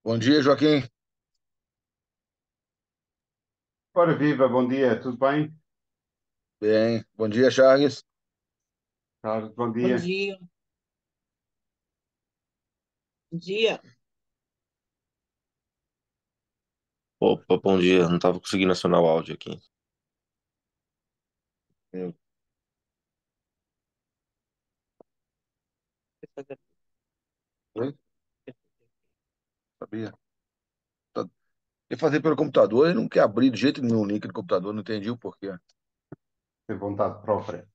Bom dia, Joaquim. Ora viva, bom dia, tudo bem? Bem. Bom dia, Charles. Carlos, bom Bom dia. dia, bom dia. Opa, bom dia. Não tava conseguindo acionar o áudio aqui. Eu Oi? Sabia. Tá- Quer fazer pelo computador e não quer abrir de jeito nenhum o link do computador, não entendi o porquê. Tem vontade própria.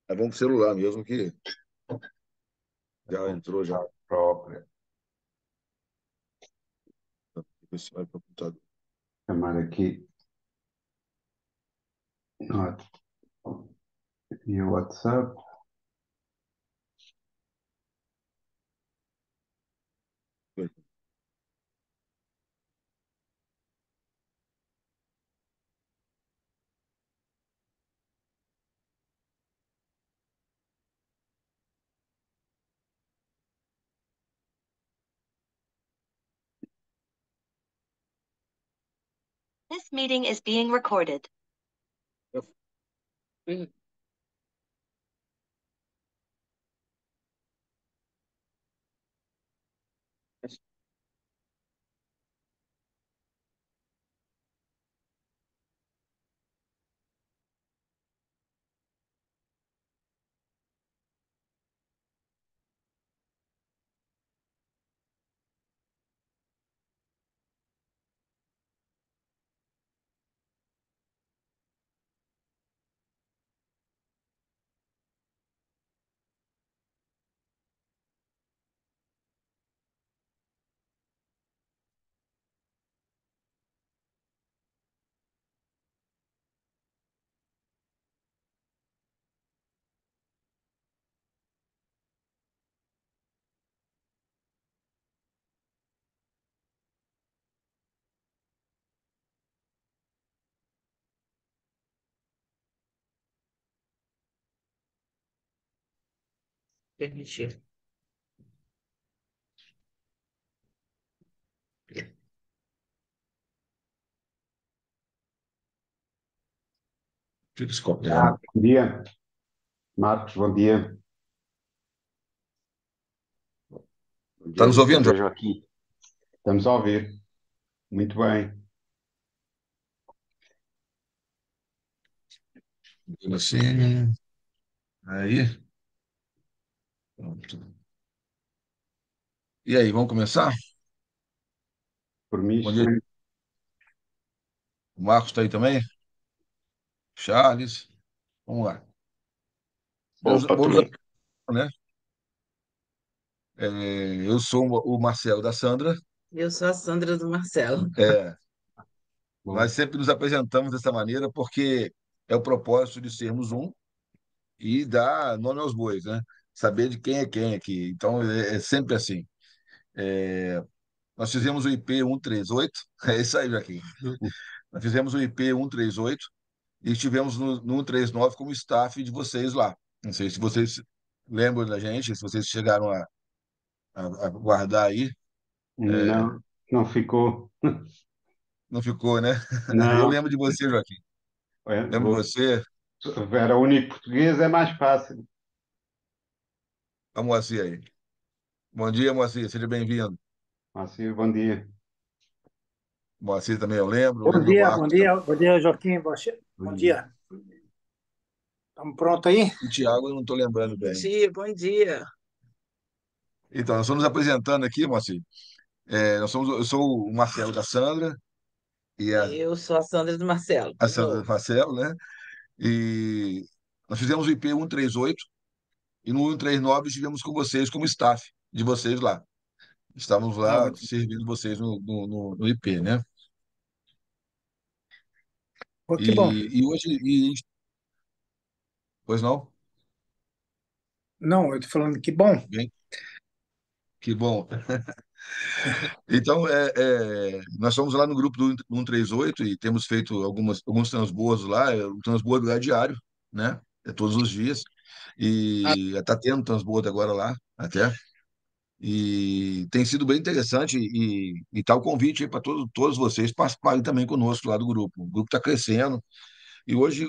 É bom pro celular mesmo que já Com entrou, já. vontade própria. Depois você vai pro computador. Chamar aqui e o WhatsApp. This meeting is being recorded. Permitir. Fica escolhendo. Bom dia, Marcos, bom dia. Bom Tá dia, nos ouvindo, Bom dia, Joaquim? Joaquim. estamos a ouvir. Muito bem. Assim. Aí. Pronto. E aí, vamos começar? Por mim, Bom dia. excelente. O Marcos está aí também? Charles. Vamos lá. Opa, Vamos, também. né? Eu sou o Marcelo da Sandra. Eu sou a Sandra do Marcelo. É, nós Bom, sempre nos apresentamos dessa maneira porque é o propósito de sermos um e dar nome aos bois, né? Saber de quem é aqui. Então, é sempre assim. Nós fizemos o IP 138, é isso aí, Joaquim. Nós fizemos o IP 138 e estivemos no 139 como staff de vocês lá. Não sei se vocês lembram da gente, se vocês chegaram a guardar aí. não, não ficou. Não ficou, né? Eu Não, lembro de você, Joaquim. é, Lembro de você. era o único português, é mais fácil. A Moacir aí. Bom dia, Moacir. Seja bem-vindo. Assim, bom dia. Moacir também eu lembro do Bom Marcos também. dia, bom dia, Joaquim. Bom Bom dia. dia. Estamos prontos aí? O Tiago eu não estou lembrando Bom bem. dia, bom dia. Então, nós estamos nos apresentando aqui, Moacir. Eu sou o Marcelo da Sandra e Eu sou a Sandra do Marcelo, a de Sandra do novo. Marcelo, né? E nós fizemos o IP 138 e no 139 estivemos com vocês como staff de vocês lá. Estávamos Ah, lá servindo vocês no IP, né? pô, que bom. E hoje, pois não? Não, eu estou falando que bom. Bem, que bom. Então, nós estamos lá no grupo do 138 e temos feito alguns transbordos lá, o transbordo é diário, né? É todos os dias. Ah, E está tendo transbordo agora lá, até. E tem sido bem interessante e tá o convite aí para todos vocês participarem também conosco lá do grupo. O grupo está crescendo e hoje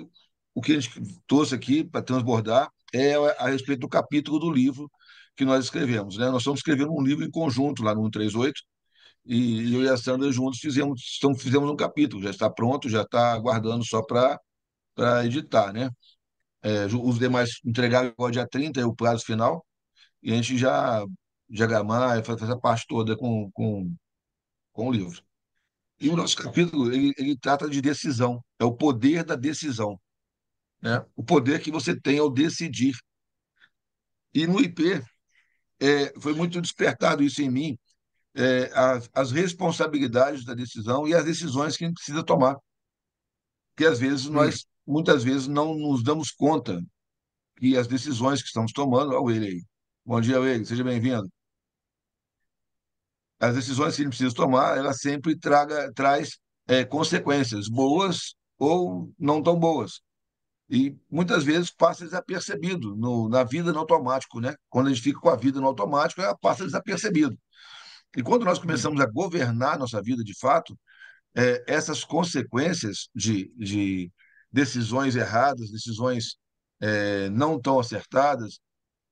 o que a gente trouxe aqui para transbordar é a respeito do capítulo do livro que nós escrevemos, né? Nós estamos escrevendo um livro em conjunto lá no 138 e eu e a Sandra juntos fizemos um capítulo, já está pronto, já está aguardando só para editar, né? Os demais entregaram agora dia 30 é o prazo final, e a gente já diagramar e fazer essa parte toda com o livro. E o nosso capítulo, ele trata de decisão, é o poder da decisão, né? O poder que você tem ao decidir. E no IP, foi muito despertado isso em mim, as responsabilidades da decisão e as decisões que a gente precisa tomar. Porque às vezes Hum. muitas vezes, não nos damos conta que as decisões que estamos tomando, olha o ele aí. Bom dia, ele, seja bem-vindo. As decisões que a gente precisa tomar, ela sempre traz consequências boas ou não tão boas. E muitas vezes passa desapercebido na vida no automático, né? Quando a gente fica com a vida no automático, ela passa desapercebido. E quando nós Hum. começamos a governar nossa vida de fato, essas consequências de decisões erradas, decisões não tão acertadas,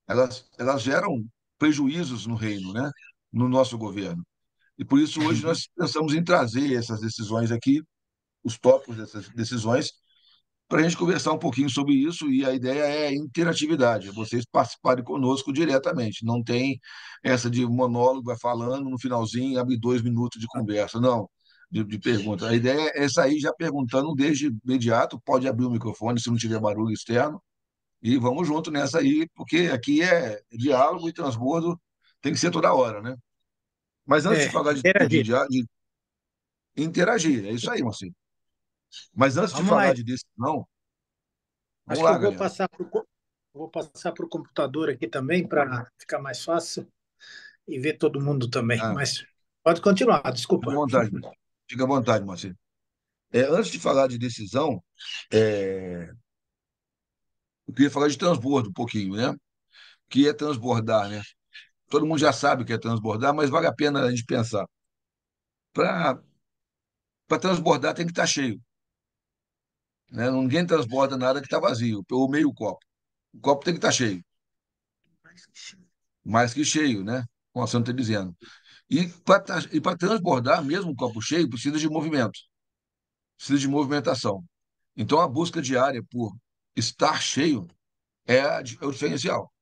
elas geram prejuízos no reino, né? No nosso governo. E por isso hoje nós pensamos em trazer essas decisões aqui, os tópicos dessas decisões, para a gente conversar um pouquinho sobre isso. E a ideia é interatividade, é vocês participarem conosco diretamente. Não tem essa de monólogo, vai falando, no finalzinho abre 2 minutos de conversa. Não, de pergunta. A ideia é sair já perguntando desde imediato, pode abrir o microfone se não tiver barulho externo, e vamos junto nessa aí, porque aqui é diálogo e transbordo, tem que ser toda hora, né? Mas antes de falar Interagir. de interagir, é isso aí, Marcinho. Mas antes de Vamos lá. falar de decisão, vamos Acho que lá, eu galera. vou passar para o computador aqui também para ficar mais fácil e ver todo mundo também. Ah, Mas pode continuar, fica à desculpa. vontade, fica à vontade, Marcinho. Antes de falar de decisão, é, eu queria falar de transbordo um pouquinho, né? O que é transbordar, né? Todo mundo já sabe o que é transbordar, mas vale a pena a gente pensar. Para transbordar tem que estar cheio, né? Ninguém transborda nada que está vazio, ou meio copo. O copo tem que estar cheio, mais que cheio, né? Como a Santa está dizendo. E para transbordar, mesmo um copo cheio, precisa de movimento, precisa de movimentação. Então, a busca diária por estar cheio é o diferencial.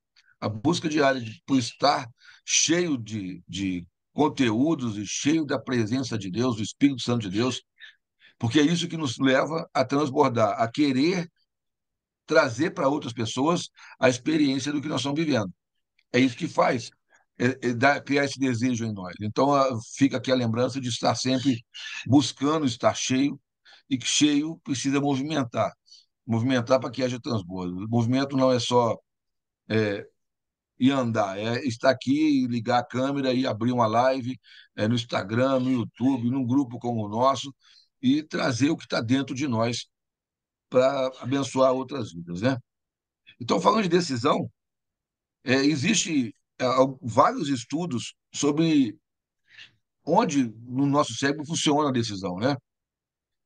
A busca diária por estar cheio de conteúdos e cheio da presença de Deus, do Espírito Santo de Deus, porque é isso que nos leva a transbordar, a querer trazer para outras pessoas a experiência do que nós estamos vivendo. É isso que faz criar esse desejo em nós. Então, fica aqui a lembrança de estar sempre buscando estar cheio, e que cheio precisa movimentar para que haja transbordo. O movimento não é só ir andar, é estar aqui, ligar a câmera e abrir uma live no Instagram, no YouTube, num grupo como o nosso, e trazer o que está dentro de nós para abençoar outras vidas, né? Então, falando de decisão, existe vários estudos sobre onde no nosso cérebro funciona a decisão, né?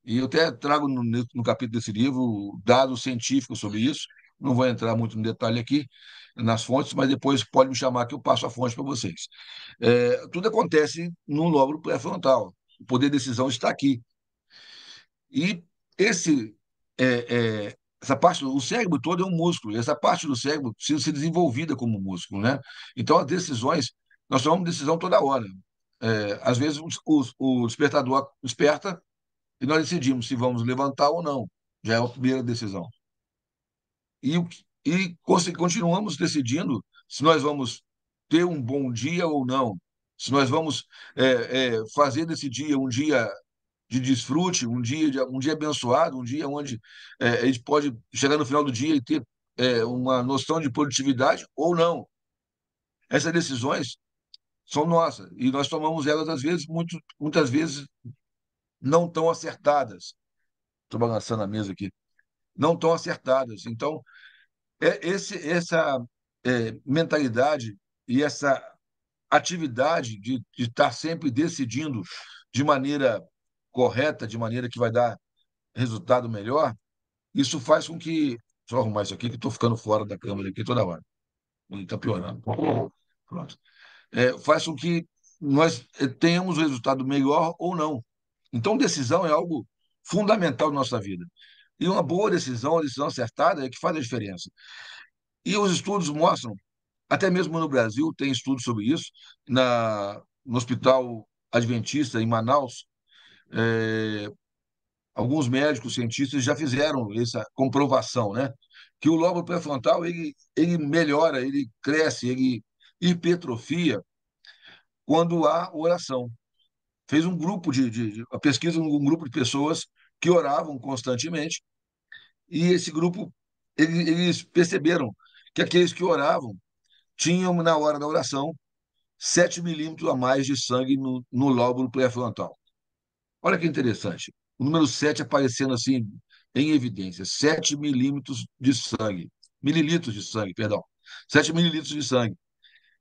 E eu até trago no capítulo desse livro dados científicos sobre isso. Não vou entrar muito no detalhe aqui nas fontes, mas depois pode me chamar que eu passo a fonte para vocês. Tudo acontece no lóbulo pré-frontal. O poder de decisão está aqui. E esse, essa parte, o cérebro todo é um músculo. E essa parte do cérebro precisa ser desenvolvida como músculo, né? Então, as decisões, nós tomamos decisão toda hora. Às vezes, o despertador desperta e nós decidimos se vamos levantar ou não. Já é a primeira decisão. E continuamos decidindo se nós vamos ter um bom dia ou não, se nós vamos fazer desse dia um dia de desfrute, um dia abençoado, um dia onde a gente pode chegar no final do dia e ter uma noção de produtividade ou não. Essas decisões são nossas e nós tomamos elas, às vezes, muitas vezes, não tão acertadas. Estou balançando a mesa aqui. Não tão acertadas. Então, essa mentalidade e essa atividade de estar sempre decidindo de maneira correta, de maneira que vai dar resultado melhor, isso faz com que. Deixa eu arrumar isso aqui, que estou ficando fora da câmera aqui toda hora. Está piorando. Pronto. Faz com que nós tenhamos o resultado melhor ou não. Então, decisão é algo fundamental na nossa vida. E uma boa decisão, uma decisão acertada, é que faz a diferença. E os estudos mostram, até mesmo no Brasil, tem estudos sobre isso, no Hospital Adventista, em Manaus, é, alguns médicos, cientistas já fizeram essa comprovação, né? Que o lóbulo pré-frontal ele melhora, ele cresce, ele hipertrofia quando há oração. Fez um grupo a pesquisa, um grupo de pessoas que oravam constantemente, e esse grupo, eles perceberam que aqueles que oravam tinham, na hora da oração, 7 milímetros a mais de sangue no lóbulo pré-frontal. Olha que interessante. O número 7 aparecendo assim em evidência. 7 milímetros de sangue. Mililitros de sangue, perdão. 7 mililitros de sangue.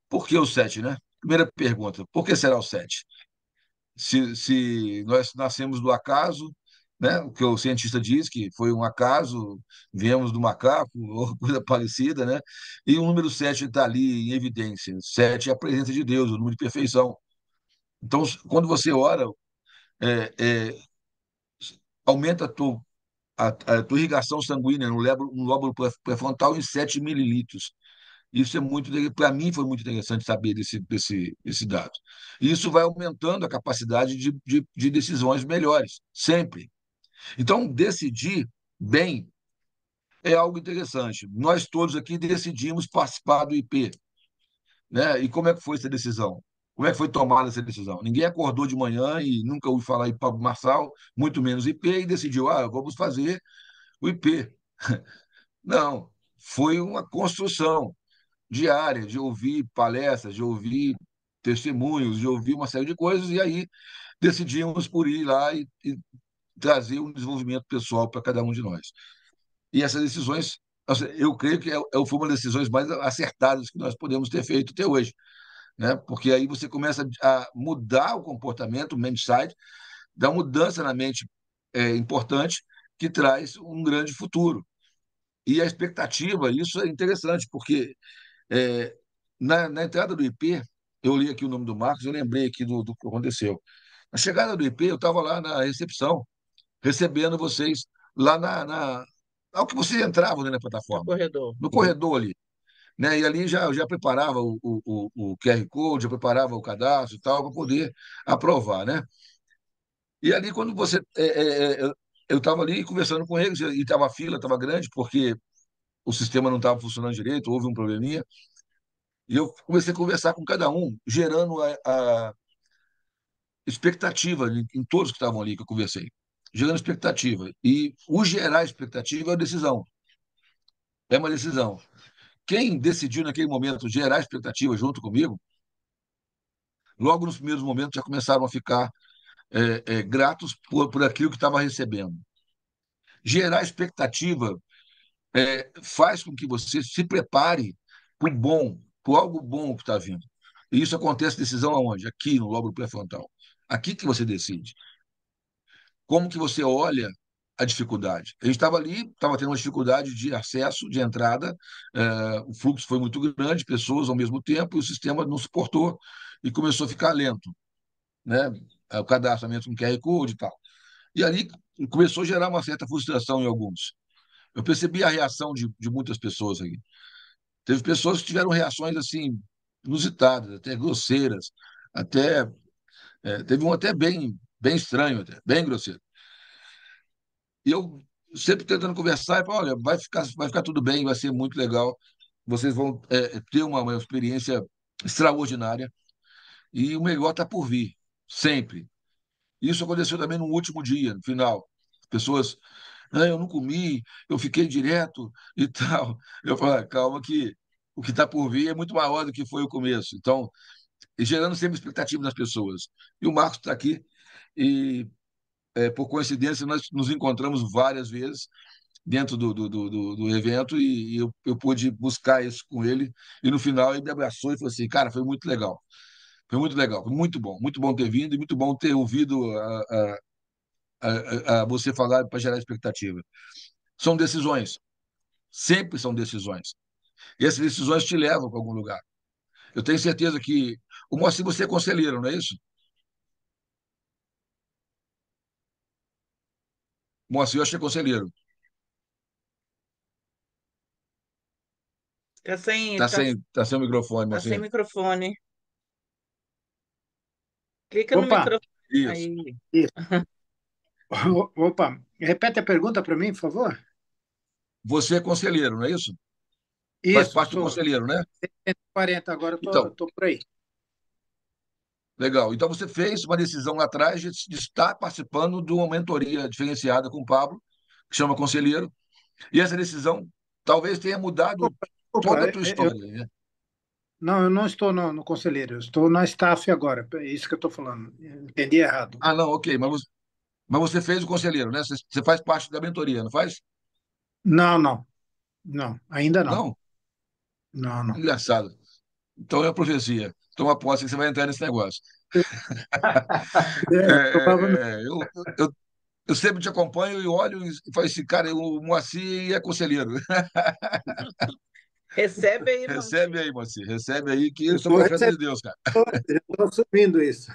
Por que o 7, né? Primeira pergunta. Por que será o 7? Se nós nascemos do acaso, né? O que o cientista diz que foi um acaso, viemos do macaco, ou coisa parecida, né? E o número 7 está ali em evidência. 7 é a presença de Deus, o número de perfeição. Então, quando você ora, é, é, aumenta a tua irrigação sanguínea no lóbulo pré-frontal em 7 mililitros. Isso é muito, para mim foi muito interessante saber desse dado. E isso vai aumentando a capacidade de decisões melhores, sempre. Então, decidir bem é algo interessante. Nós todos aqui decidimos participar do IP, né? E como é que foi essa decisão? Como é que foi tomada essa decisão? Ninguém acordou de manhã e nunca ouviu falar em Pablo Marçal, muito menos IP, e decidiu, vamos fazer o IP. Não, foi uma construção diária de ouvir palestras, de ouvir testemunhos, de ouvir uma série de coisas, e aí decidimos por ir lá e trazer um desenvolvimento pessoal para cada um de nós. E essas decisões, eu creio que foi uma das decisões mais acertadas que nós podemos ter feito até hoje, né? Porque aí você começa a mudar o comportamento, o mindset, da mudança na mente importante que traz um grande futuro. E a expectativa, isso é interessante, porque é, na entrada do IP, eu li aqui o nome do Marcos, eu lembrei aqui do que aconteceu. Na chegada do IP, eu estava lá na recepção, recebendo vocês lá ao que vocês entravam, né, na No plataforma, corredor. no corredor ali. Né? E ali já preparava o QR Code, já preparava o cadastro e tal, para poder aprovar. Né? E ali, quando você. Eu estava ali conversando com eles, e estava a fila, estava grande, porque o sistema não estava funcionando direito, houve um probleminha. E eu comecei a conversar com cada um, gerando a expectativa em todos que estavam ali que eu conversei. Gerando expectativa. E o gerar expectativa é uma decisão. É uma decisão. Quem decidiu naquele momento gerar expectativa junto comigo, logo nos primeiros momentos já começaram a ficar gratos por aquilo que estava recebendo. Gerar expectativa faz com que você se prepare para o bom, para algo bom que está vindo. E isso acontece decisão aonde? Aqui no lóbulo pré-frontal. Aqui que você decide. Como que você olha a dificuldade? A gente estava ali, estava tendo uma dificuldade de acesso, de entrada, o fluxo foi muito grande, pessoas ao mesmo tempo, e o sistema não suportou e começou a ficar lento, né? O cadastramento com QR Code e tal. E ali começou a gerar uma certa frustração em alguns. Eu percebi a reação de muitas pessoas aqui. Teve pessoas que tiveram reações assim inusitadas, até grosseiras, até teve um até bem estranho, até, bem grosseiro. E eu sempre tentando conversar e falar, olha, vai ficar tudo bem, vai ser muito legal, vocês vão ter uma experiência extraordinária e o melhor está por vir, sempre. Isso aconteceu também no último dia, no final. As pessoas, eu não comi, eu fiquei direto e tal. Eu falo, calma que o que está por vir é muito maior do que foi o começo. Então, e gerando sempre expectativa nas pessoas. E o Marcos está aqui e, por coincidência, nós nos encontramos várias vezes dentro do evento e eu pude buscar isso com ele. E no final ele me abraçou e falou assim, cara, foi muito legal. Foi muito legal, foi muito bom ter vindo e muito bom ter ouvido a você falar para gerar expectativa. São decisões, sempre são decisões. E essas decisões te levam para algum lugar. Eu tenho certeza que. O Moacir, você é conselheiro, não é isso? Moacir, eu acho que é conselheiro. Tá sem, Está tá, sem o microfone, tá sem Moacir. microfone. Clica no Opa, microfone Isso. aí. isso. Opa, repete a pergunta para mim, por favor. Você é conselheiro, não é isso? Faz Isso, parte do sou conselheiro, né? 140, agora eu Então, tô por aí. legal. Então você fez uma decisão lá atrás de estar participando de uma mentoria diferenciada com o Pablo, que chama Conselheiro, e essa decisão talvez tenha mudado toda Opa, a tua história, né? não, eu não estou no conselheiro, eu estou na staff agora. É isso que eu estou falando. Entendi errado. Ah, não, ok, mas você fez o conselheiro, né? Você faz parte da mentoria, não faz? Não, não, não, ainda não. Não? Não, não. Engraçado. Então é a profecia. Toma posse que você vai entrar nesse negócio. Provavelmente. Eu sempre te acompanho e olho e falo assim, cara, o Moacir é conselheiro. Recebe aí, Recebe Moacir. aí, Moacir. Recebe aí que eu Eu sou estou profeta de recebendo, Deus, cara. já estou assumindo isso.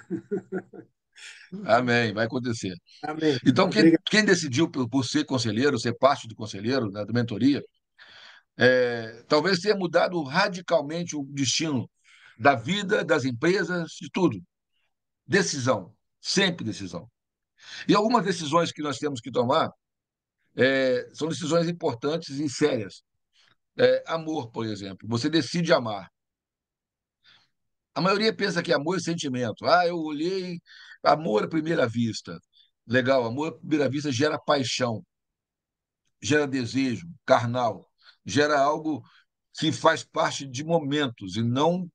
Amém, vai acontecer. Amém. Então, Obrigado. quem decidiu por ser conselheiro, ser parte do conselheiro, né, da mentoria, talvez tenha mudado radicalmente o destino da vida, das empresas, de tudo. Decisão, sempre decisão. E algumas decisões que nós temos que tomar são decisões importantes e sérias. Amor, por exemplo. Você decide amar. A maioria pensa que amor é sentimento. Ah, eu olhei, amor à primeira vista. Legal, amor à primeira vista gera paixão, gera desejo carnal, gera algo que faz parte de momentos e não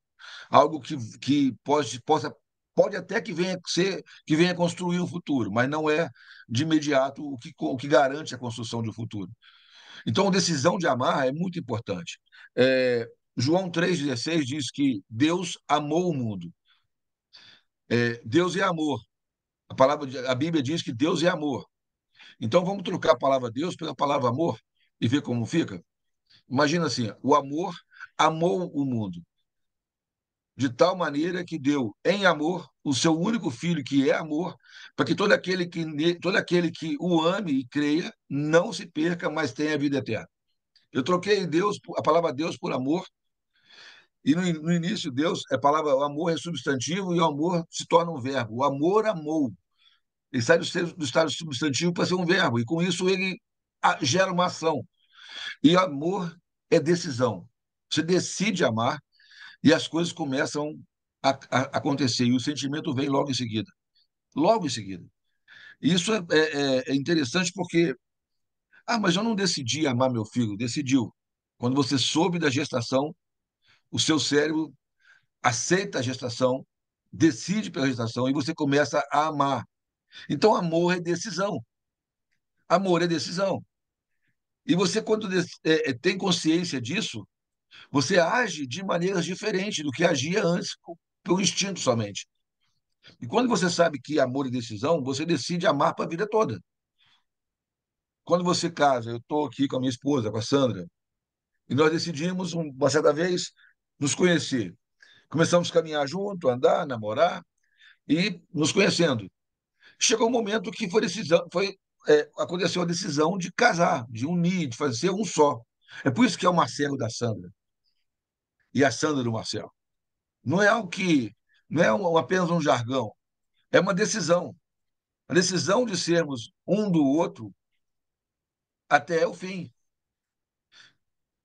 algo que pode até que venha construir um futuro, mas não é de imediato o que garante a construção de um futuro. Então, a decisão de amar é muito importante. João 3,16 diz que Deus amou o mundo. Deus é amor. A Bíblia diz que Deus é amor. Então, vamos trocar a palavra Deus pela palavra amor e ver como fica? Imagina assim: o amor amou o mundo de tal maneira que deu em amor o seu único filho, que é amor, para que todo aquele que o ame e creia não se perca, mas tenha vida eterna. Eu troquei a palavra Deus por amor, e no início Deus é palavra, o amor é substantivo e o amor se torna um verbo. O amor amou. Ele sai do estado substantivo para ser um verbo, e com isso ele gera uma ação. E amor é decisão. Você decide amar e as coisas começam acontecer, e o sentimento vem logo em seguida. Logo em seguida. E isso é interessante porque, mas eu não decidi amar meu filho. Decidiu. Quando você soube da gestação, o seu cérebro aceita a gestação, decide pela gestação e você começa a amar. Então, amor é decisão. Amor é decisão. E você, quando tem consciência disso, você age de maneiras diferentes do que agia antes, pelo instinto somente. E quando você sabe que amor é decisão, você decide amar para a vida toda. Quando você casa, eu estou aqui com a minha esposa, com a Sandra, e nós decidimos, uma certa vez, nos conhecer. Começamos a caminhar junto, andar, namorar e nos conhecendo. Chegou um momento que aconteceu a decisão de casar, de unir, de fazer um só. É por isso que é o Marcelo da Sandra e a Sandra do Marcelo. Não é algo que não é apenas um jargão, é uma decisão. A decisão de sermos um do outro até o fim.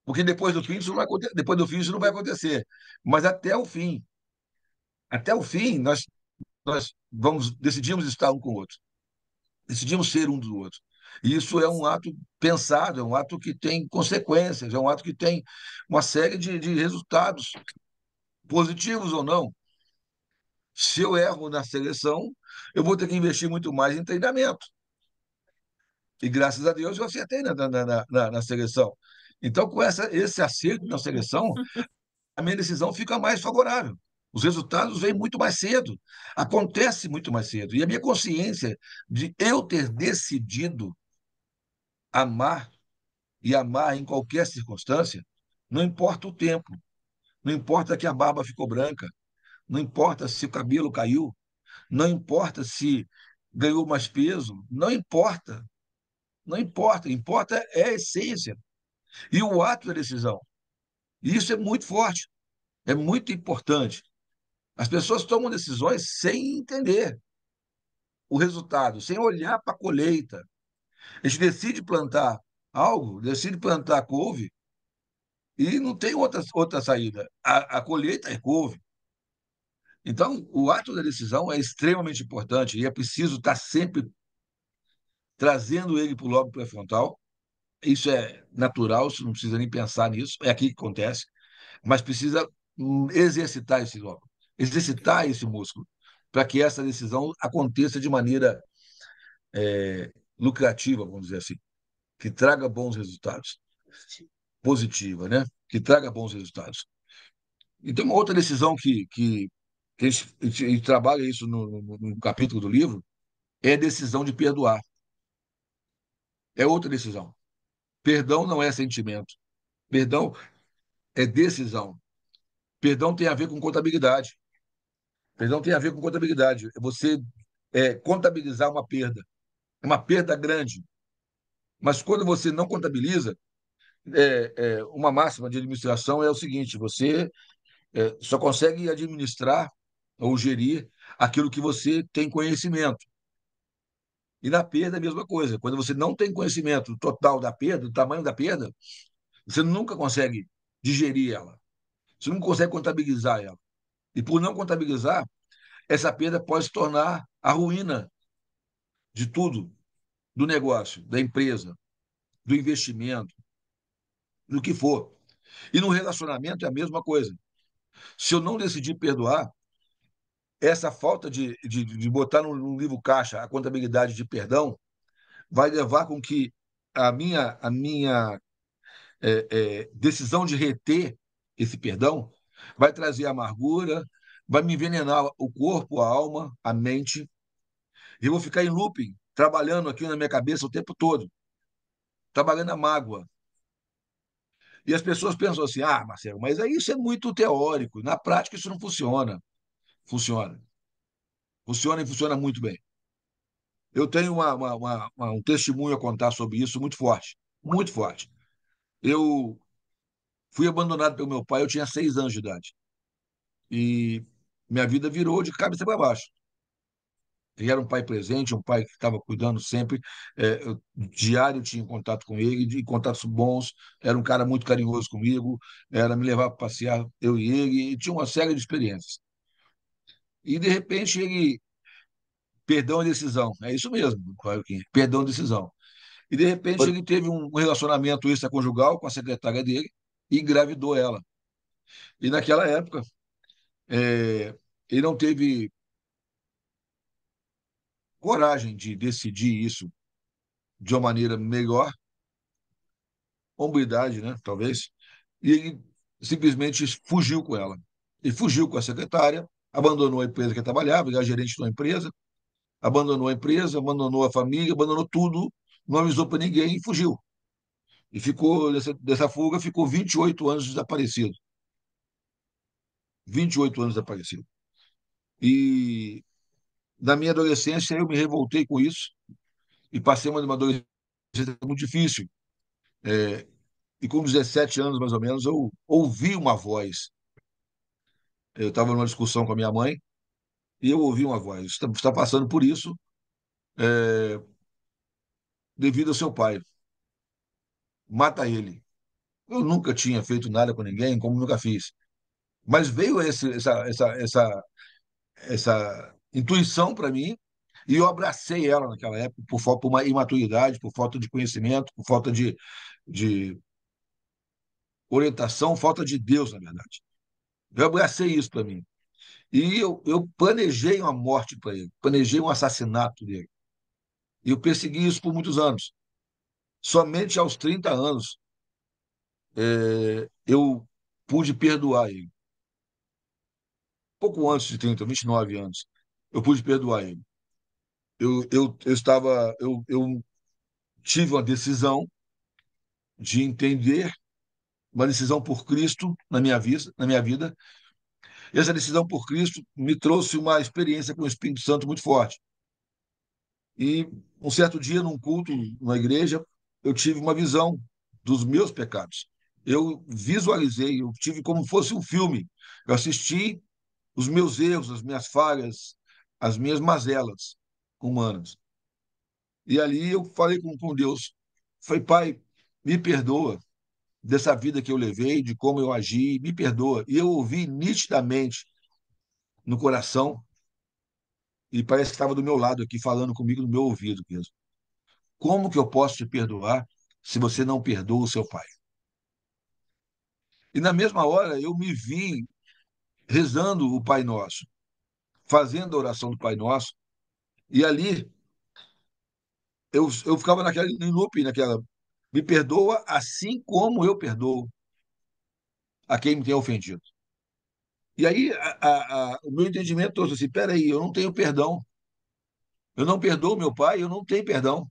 Porque depois do fim isso não vai acontecer, depois do fim isso não vai acontecer. Mas até o fim nós decidimos estar um com o outro. Decidimos ser um do outro. E isso é um ato pensado, é um ato que tem consequências, é um ato que tem uma série de resultados, positivos ou não. Se eu erro na seleção, eu vou ter que investir muito mais em treinamento. E graças a Deus eu acertei na seleção. Então, com esse acerto na seleção, a minha decisão fica mais favorável. Os resultados vêm muito mais cedo, acontece muito mais cedo. E a minha consciência de eu ter decidido amar e amar em qualquer circunstância, não importa o tempo, não importa que a barba ficou branca, não importa se o cabelo caiu, não importa se ganhou mais peso, não importa, não importa, importa é a essência e o ato da decisão. E isso é muito forte, é muito importante. As pessoas tomam decisões sem entender o resultado, sem olhar para a colheita. A gente decide plantar algo, decide plantar couve e não tem outra saída. A colheita é couve. Então, o ato da decisão é extremamente importante e é preciso estar sempre trazendo ele para o lobo pré-frontal. Isso é natural, você não precisa nem pensar nisso, é aqui que acontece, mas precisa exercitar esse lobo, exercitar esse músculo, para que essa decisão aconteça de maneira lucrativa, vamos dizer assim, que traga bons resultados, positiva, né? Que traga bons resultados. Então, uma outra decisão que a gente trabalha isso no capítulo do livro é a decisão de perdoar. É outra decisão. Perdão não é sentimento. Perdão é decisão. Perdão tem a ver com contabilidade. Perdão tem a ver com contabilidade. Você contabilizar uma perda grande. Mas quando você não contabiliza, uma máxima de administração é o seguinte: você só consegue administrar ou gerir aquilo que você tem conhecimento. E na perda, a mesma coisa. Quando você não tem conhecimento total da perda, do tamanho da perda, você nunca consegue digerir ela. Você não consegue contabilizar ela. E por não contabilizar, essa perda pode se tornar a ruína de tudo, do negócio, da empresa, do investimento, do que for. E no relacionamento é a mesma coisa. Se eu não decidir perdoar, essa falta de botar no livro caixa a contabilidade de perdão vai levar com que a minha decisão de reter esse perdão vai trazer amargura, vai me envenenar o corpo, a alma, a mente, e eu vou ficar em looping, trabalhando aqui na minha cabeça o tempo todo, trabalhando a mágoa. E as pessoas pensam assim: ah, Marcelo, mas aí isso é muito teórico. Na prática, isso não funciona. Funciona. Funciona e funciona muito bem. Eu tenho um testemunho a contar sobre isso muito forte. Muito forte. Eu fui abandonado pelo meu pai, eu tinha 6 anos de idade. E minha vida virou de cabeça para baixo. Ele era um pai presente, um pai que estava cuidando sempre. Diário eu tinha contato com ele, de contatos bons. Era um cara muito carinhoso comigo, era me levar para passear, eu e ele, e tinha uma série de experiências. E, de repente, ele. Perdão e decisão. É isso mesmo, Joaquim, perdão e decisão. E, de repente, Oi. ele teve um relacionamento extraconjugal com a secretária dele e engravidou ela. E, naquela época, ele não teve coragem de decidir isso de uma maneira melhor, hombridade, né, talvez, e ele simplesmente fugiu com ela. Ele fugiu com a secretária, abandonou a empresa que ele trabalhava, ele era gerente de uma empresa, abandonou a empresa, abandonou a família, abandonou tudo, não avisou para ninguém e fugiu. E ficou, dessa fuga, ficou 28 anos desaparecido. 28 anos desaparecido. E na minha adolescência eu me revoltei com isso e passei uma adolescência muito difícil. E com 17 anos, mais ou menos, eu ouvi uma voz. Eu estava numa discussão com a minha mãe e eu ouvi uma voz: "Você está passando por isso devido ao seu pai. Mata ele." Eu nunca tinha feito nada com ninguém, como nunca fiz. Mas veio essa intuição para mim e eu abracei ela naquela época por uma imaturidade, por falta de conhecimento, por falta de orientação, falta de Deus, na verdade. Eu abracei isso para mim. E eu planejei uma morte para ele, planejei um assassinato dele. E eu persegui isso por muitos anos. Somente aos 30 anos eu pude perdoar ele. pouco antes de 30, 29 anos, eu pude perdoar ele. Eu tive uma decisão de entender, uma decisão por Cristo na minha vida. E essa decisão por Cristo me trouxe uma experiência com o Espírito Santo muito forte. E um certo dia, num culto, na igreja, eu tive uma visão dos meus pecados. Eu visualizei, eu tive como fosse um filme. Eu assisti os meus erros, as minhas falhas, as minhas mazelas humanas. E ali eu falei com Deus. Falei, Pai, me perdoa dessa vida que eu levei, de como eu agi, me perdoa. E eu ouvi nitidamente no coração, e parece que estava do meu lado aqui, falando comigo no meu ouvido mesmo. Como que eu posso te perdoar se você não perdoa o seu pai? E na mesma hora eu me vi rezando o Pai Nosso, fazendo a oração do Pai Nosso, e ali eu ficava naquela em loop, naquela, me perdoa assim como eu perdoo a quem me tem ofendido. E aí o meu entendimento trouxe assim, peraí, eu não tenho perdão, eu não perdoo meu pai, eu não tenho perdão.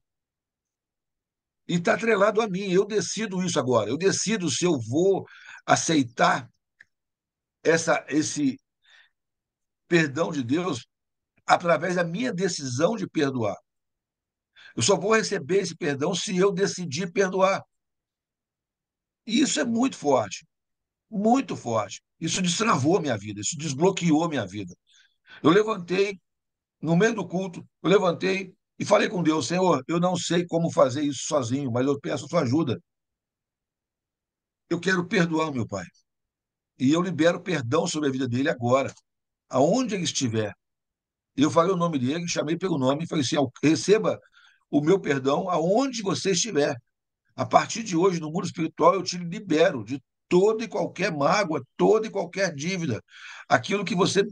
E está atrelado a mim, eu decido isso agora, eu decido se eu vou aceitar esse perdão de Deus através da minha decisão de perdoar. Eu só vou receber esse perdão se eu decidir perdoar. E isso é muito forte, muito forte. Isso destravou minha vida, isso desbloqueou minha vida. Eu levantei, no meio do culto, eu levantei e falei com Deus, Senhor, eu não sei como fazer isso sozinho, mas eu peço a sua ajuda. Eu quero perdoar o meu pai. E eu libero perdão sobre a vida dele agora, aonde ele estiver. Eu falei o nome dele, chamei pelo nome e falei assim, receba o meu perdão aonde você estiver. A partir de hoje, no mundo espiritual, eu te libero de toda e qualquer mágoa, toda e qualquer dívida. Aquilo que você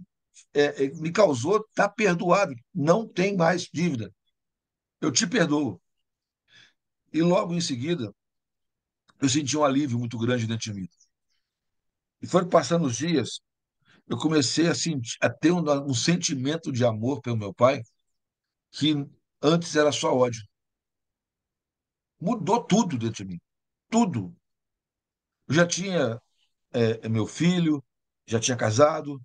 me causou está perdoado, não tem mais dívida. Eu te perdoo. E logo em seguida, eu senti um alívio muito grande dentro de mim. E foram passando os dias, eu comecei a ter um sentimento de amor pelo meu pai, que antes era só ódio. Mudou tudo dentro de mim. Tudo. Eu já tinha meu filho, já tinha casado,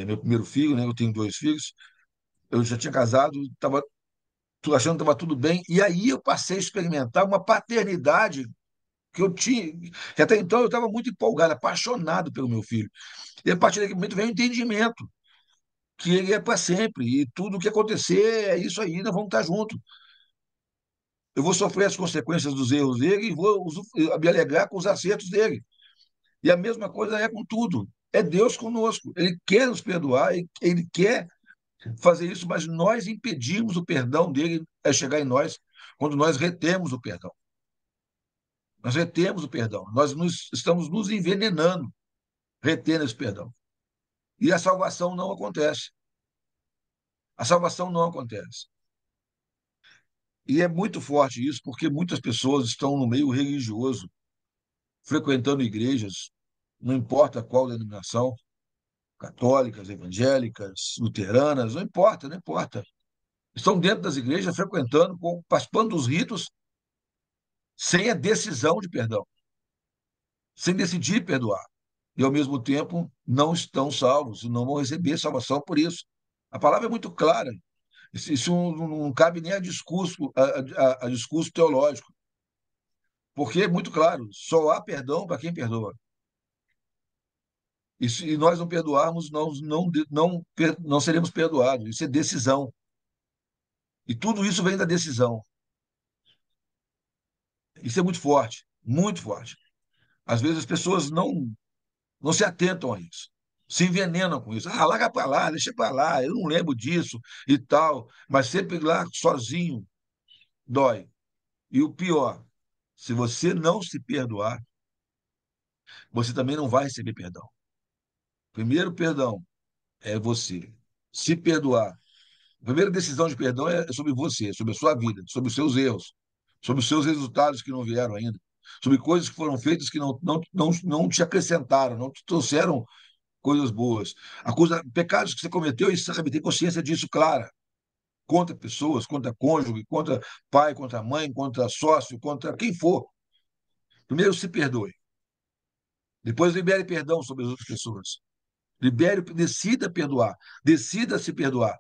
meu primeiro filho, né? Eu tenho dois filhos. Eu já tinha casado, estava achando que estava tudo bem. E aí eu passei a experimentar uma paternidade que eu tinha, que até então eu estava muito empolgado, apaixonado pelo meu filho. E a partir daquele momento veio o entendimento que ele é para sempre e tudo o que acontecer é isso aí, nós vamos estar juntos. Eu vou sofrer as consequências dos erros dele e vou me alegrar com os acertos dele. E a mesma coisa é com tudo. É Deus conosco. Ele quer nos perdoar, ele quer fazer isso, mas nós impedimos o perdão dele a chegar em nós quando nós retemos o perdão. Nós retemos o perdão. Estamos nos envenenando, retendo esse perdão. E a salvação não acontece. A salvação não acontece. E é muito forte isso, porque muitas pessoas estão no meio religioso, frequentando igrejas, não importa qual denominação, católicas, evangélicas, luteranas, não importa, não importa. Estão dentro das igrejas, frequentando, participando dos ritos, sem a decisão de perdão, sem decidir perdoar. E, ao mesmo tempo, não estão salvos e não vão receber salvação por isso. A palavra é muito clara. Isso não cabe nem a discurso teológico, porque é muito claro, só há perdão para quem perdoa. E se nós não perdoarmos, não seremos perdoados. Isso é decisão. E tudo isso vem da decisão. Isso é muito forte, muito forte. Às vezes as pessoas não se atentam a isso, se envenenam com isso. Ah, larga para lá, deixa para lá, eu não lembro disso e tal. Mas sempre lá sozinho dói. E o pior, se você não se perdoar, você também não vai receber perdão. Primeiro perdão é você se perdoar. A primeira decisão de perdão é sobre você, sobre a sua vida, sobre os seus erros, sobre os seus resultados que não vieram ainda, sobre coisas que foram feitas que não te acrescentaram, não te trouxeram coisas boas. Pecados que você cometeu e sabe, tem consciência disso, clara. Contra pessoas, contra cônjuge, contra pai, contra mãe, contra sócio, contra quem for. Primeiro se perdoe. Depois libere perdão sobre as outras pessoas. Decida perdoar. Decida se perdoar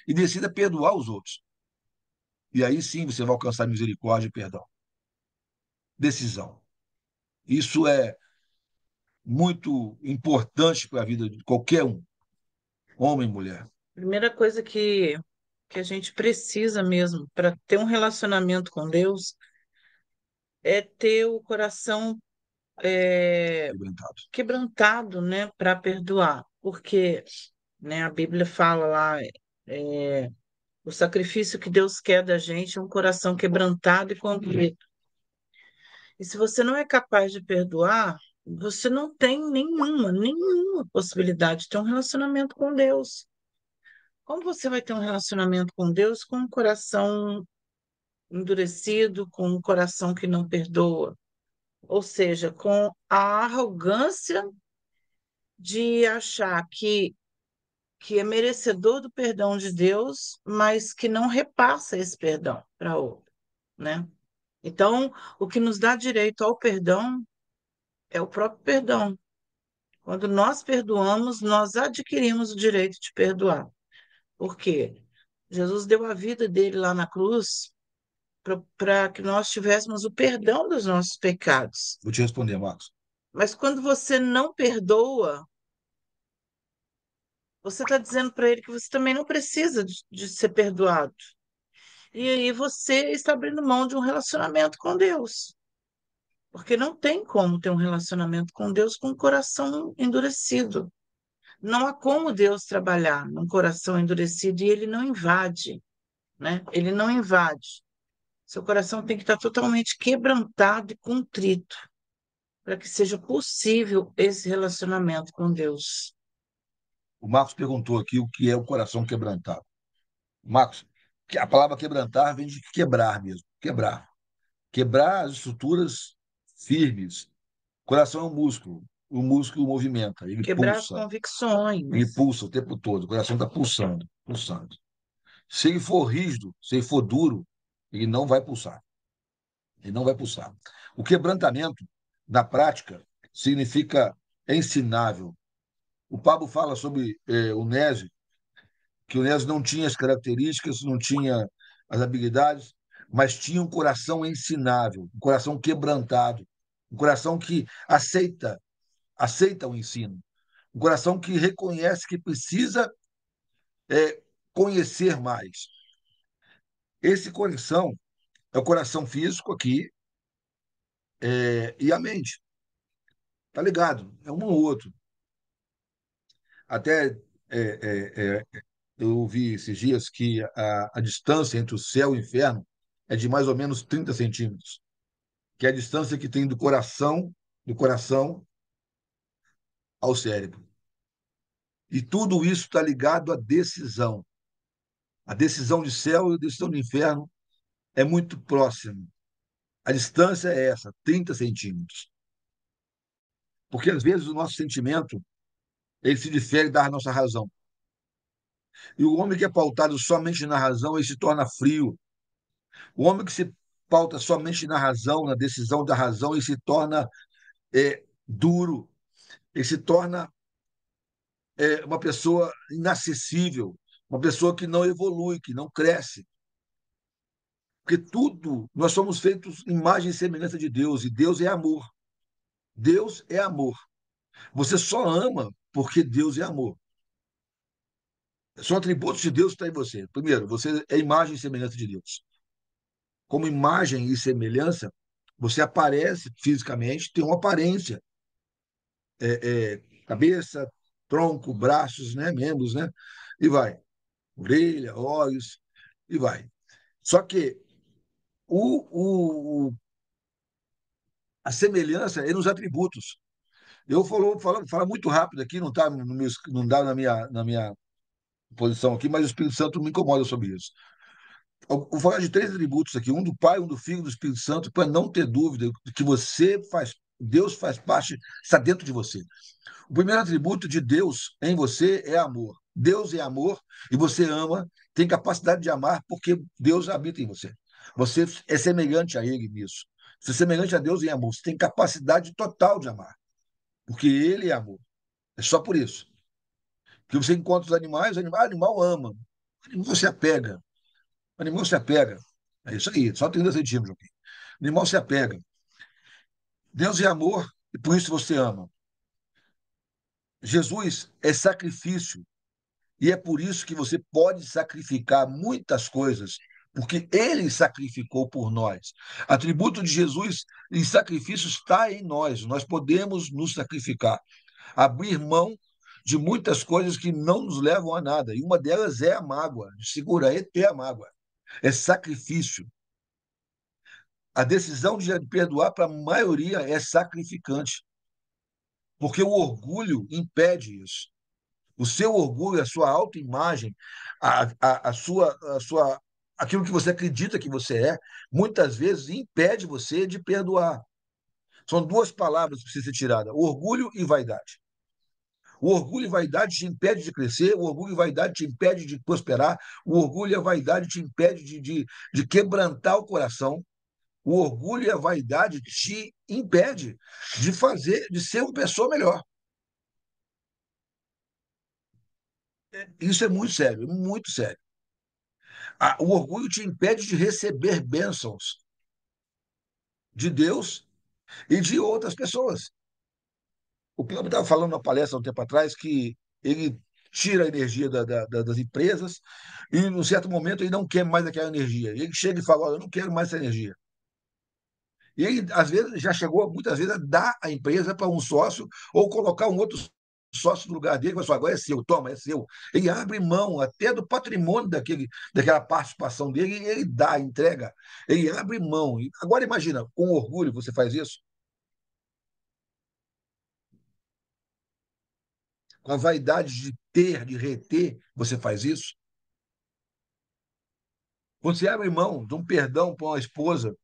e decida perdoar os outros. E aí sim você vai alcançar misericórdia e perdão. Decisão. Isso é muito importante para a vida de qualquer um, homem e mulher. Primeira coisa que a gente precisa mesmo para ter um relacionamento com Deus é ter o coração Arrebentado. quebrantado, né, para perdoar. Porque, né, a Bíblia fala lá, é, o sacrifício que Deus quer da gente é um coração quebrantado e contrito. E se você não é capaz de perdoar, você não tem nenhuma possibilidade de ter um relacionamento com Deus. Como você vai ter um relacionamento com Deus com um coração endurecido, com um coração que não perdoa? Ou seja, com a arrogância de achar que é merecedor do perdão de Deus, mas que não repassa esse perdão para outro, né? Então, o que nos dá direito ao perdão é o próprio perdão. Quando nós perdoamos, nós adquirimos o direito de perdoar. Por quê? Jesus deu a vida dele lá na cruz para que nós tivéssemos o perdão dos nossos pecados. Vou te responder, Marcos. Mas quando você não perdoa, você está dizendo para ele que você também não precisa de ser perdoado. E aí você está abrindo mão de um relacionamento com Deus. Porque não tem como ter um relacionamento com Deus com o coração endurecido. Não há como Deus trabalhar num coração endurecido e ele não invade, né? Ele não invade. Seu coração tem que estar totalmente quebrantado e contrito para que seja possível esse relacionamento com Deus. O Marcos perguntou aqui o que é o coração quebrantado. Marcos, a palavra quebrantar vem de quebrar mesmo, quebrar. Quebrar as estruturas firmes. Coração é um músculo. O músculo movimenta, ele Quebrar as pulsa. convicções. Ele pulsa o tempo todo. O coração está pulsando, pulsando. Se ele for rígido, se ele for duro, ele não vai pulsar. Ele não vai pulsar. O quebrantamento, na prática, significa ensinável. O Pablo fala sobre Onésio, que Onésio não tinha as características, não tinha as habilidades, mas tinha um coração ensinável, um coração quebrantado, um coração que aceita o ensino, um coração que reconhece que precisa conhecer mais. Esse coração é o coração físico aqui e a mente. Tá ligado? É um ou outro. Até eu vi esses dias que a distância entre o céu e o inferno é de mais ou menos 30 centímetros, que é a distância que tem do coração ao cérebro. E tudo isso está ligado à decisão. A decisão de céu e a decisão de inferno é muito próximo. A distância é essa, 30 centímetros. Porque às vezes o nosso sentimento ele se difere da nossa razão. E o homem que é pautado somente na razão, ele se torna frio. O homem que se pauta somente na razão, na decisão da razão, ele se torna duro. Ele se torna uma pessoa inacessível, uma pessoa que não evolui, que não cresce. Porque tudo, nós somos feitos imagem e semelhança de Deus, e Deus é amor. Deus é amor. Você só ama porque Deus é amor. São atributos de Deus que estão em você. Primeiro, você é imagem e semelhança de Deus. Como imagem e semelhança, você aparece fisicamente, tem uma aparência. Cabeça, tronco, braços, né, membros, né? E vai. Orelha, olhos, e vai. Só que a semelhança é nos atributos. Eu falo muito rápido aqui, não tá não dá na minha posição aqui, mas o Espírito Santo me incomoda sobre isso. Eu vou falar de três atributos aqui, um do Pai, um do Filho e um do Espírito Santo, para não ter dúvida de que você faz Deus faz parte, está dentro de você. O primeiro atributo de Deus em você é amor. Deus é amor e você ama, tem capacidade de amar porque Deus habita em você. Você é semelhante a Ele nisso. Você é semelhante a Deus em amor. Você tem capacidade total de amar, porque Ele é amor. É só por isso. Que você encontra os animais, o animal ama. O animal se apega. O animal se apega. É isso aí, só 30 centímetros aqui. O animal se apega. Deus é amor e por isso você ama. Jesus é sacrifício e é por isso que você pode sacrificar muitas coisas, porque ele sacrificou por nós. Atributo de Jesus em sacrifício está em nós. Nós podemos nos sacrificar, abrir mão de muitas coisas que não nos levam a nada. E uma delas é a mágoa. Segura, é a mágoa. É sacrifício. A decisão de perdoar para a maioria é sacrificante, porque o orgulho impede isso. O seu orgulho, a sua autoimagem, aquilo que você acredita que você é, muitas vezes impede você de perdoar. São duas palavras que precisam ser tiradas: orgulho e vaidade. O orgulho e vaidade te impede de crescer, o orgulho e vaidade te impede de prosperar, o orgulho e a vaidade te impede de quebrantar o coração, o orgulho e a vaidade te impede de fazer, de ser uma pessoa melhor. Isso é muito sério, muito sério. O orgulho te impede de receber bênçãos de Deus e de outras pessoas. O Cláudio estava falando na palestra há um tempo atrás que ele tira a energia das empresas e, num certo momento, ele não quer mais aquela energia. Ele chega e fala: Olha, eu não quero mais essa energia. E ele, às vezes, já chegou, muitas vezes, a dar a empresa para um sócio ou colocar um outro sócio no lugar dele, mas agora é seu, toma, é seu. Ele abre mão até do patrimônio daquela participação dele e ele dá, entrega. Ele abre mão. Agora imagina, com orgulho você faz isso? Com a vaidade de ter, de reter, você faz isso? Quando você abre mão de um perdão para uma esposa,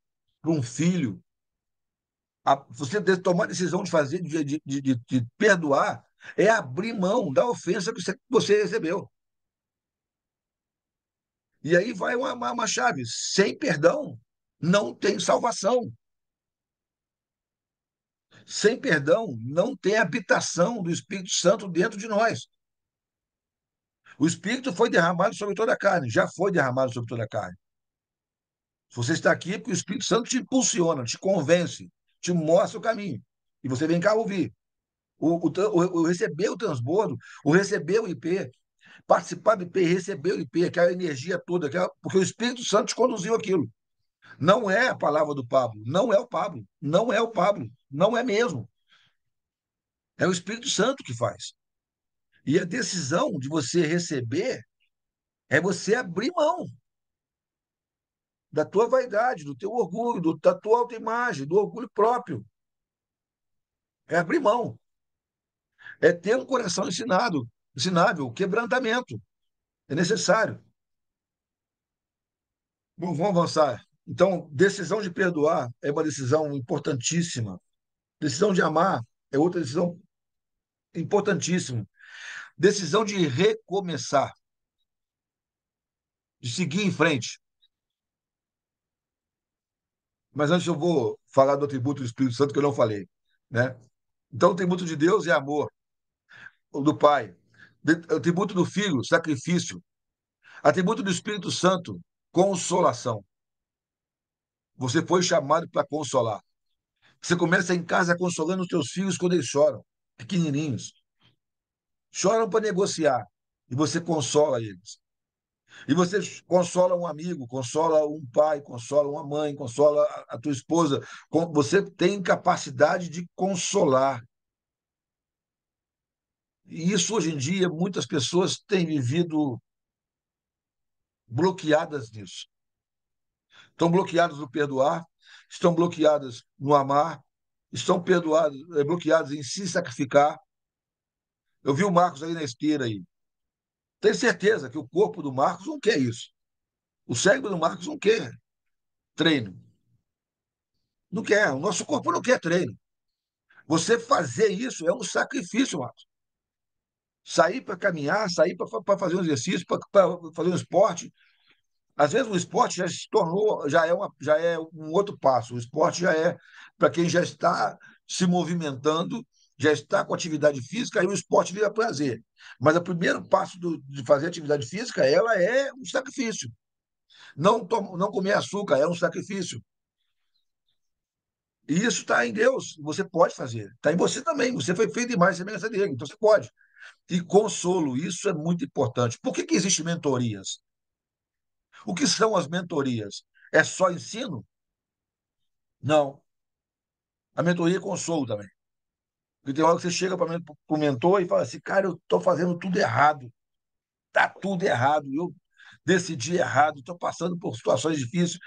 para um filho, você tomar a decisão de fazer, de perdoar, é abrir mão da ofensa que você recebeu. E aí vai uma chave. Sem perdão, não tem salvação. Sem perdão, não tem habitação do Espírito Santo dentro de nós. O Espírito foi derramado sobre toda a carne, já foi derramado sobre toda a carne. Se você está aqui, é porque o Espírito Santo te impulsiona, te convence, te mostra o caminho. E você vem cá ouvir. O receber o transbordo, o receber o IP, participar do IP, receber o IP, aquela energia toda, porque o Espírito Santo te conduziu aquilo. Não é a palavra do Pablo, não é o Pablo, não é o Pablo, não é mesmo. É o Espírito Santo que faz. E a decisão de você receber é você abrir mão da tua vaidade, do teu orgulho, da tua autoimagem, do orgulho próprio. É abrir mão. É ter um coração ensinável, quebrantamento. É necessário. Bom, vamos avançar. Então, decisão de perdoar é uma decisão importantíssima. Decisão de amar é outra decisão importantíssima. Decisão de recomeçar, de seguir em frente. Mas antes eu vou falar do atributo do Espírito Santo que eu não falei, né? Então, o atributo de Deus é amor, o do Pai. O atributo do Filho, sacrifício. Atributo do Espírito Santo, consolação. Você foi chamado para consolar. Você começa em casa consolando os teus filhos quando eles choram, pequenininhos. Choram para negociar e você consola eles. E você consola um amigo, consola um pai, consola uma mãe, consola a tua esposa. Você tem capacidade de consolar. E isso, hoje em dia, muitas pessoas têm vivido bloqueadas nisso. Estão bloqueadas no perdoar, estão bloqueadas no amar, estão bloqueadas em se sacrificar. Eu vi o Marcos aí na esteira aí. Tenho certeza que o corpo do Marcos não quer isso. O cérebro do Marcos não quer treino. Não quer. O nosso corpo não quer treino. Você fazer isso é um sacrifício, Marcos. Sair para caminhar, sair para fazer um exercício, para fazer um esporte. Às vezes o esporte já se tornou, já é um outro passo. O esporte já é para quem já está se movimentando, já está com atividade física, aí o esporte vira prazer. Mas o primeiro passo de fazer atividade física, ela é um sacrifício. Não comer açúcar é um sacrifício. E isso está em Deus. Você pode fazer. Está em você também. Você foi feito demais, semelhança dele. Então você pode. E consolo, isso é muito importante. Por que existem mentorias? O que são as mentorias? É só ensino? Não. A mentoria é consolo também. Porque tem hora que você chega para o mentor e fala assim, cara, eu estou fazendo tudo errado. Está tudo errado. Eu decidi errado, estou passando por situações difíceis.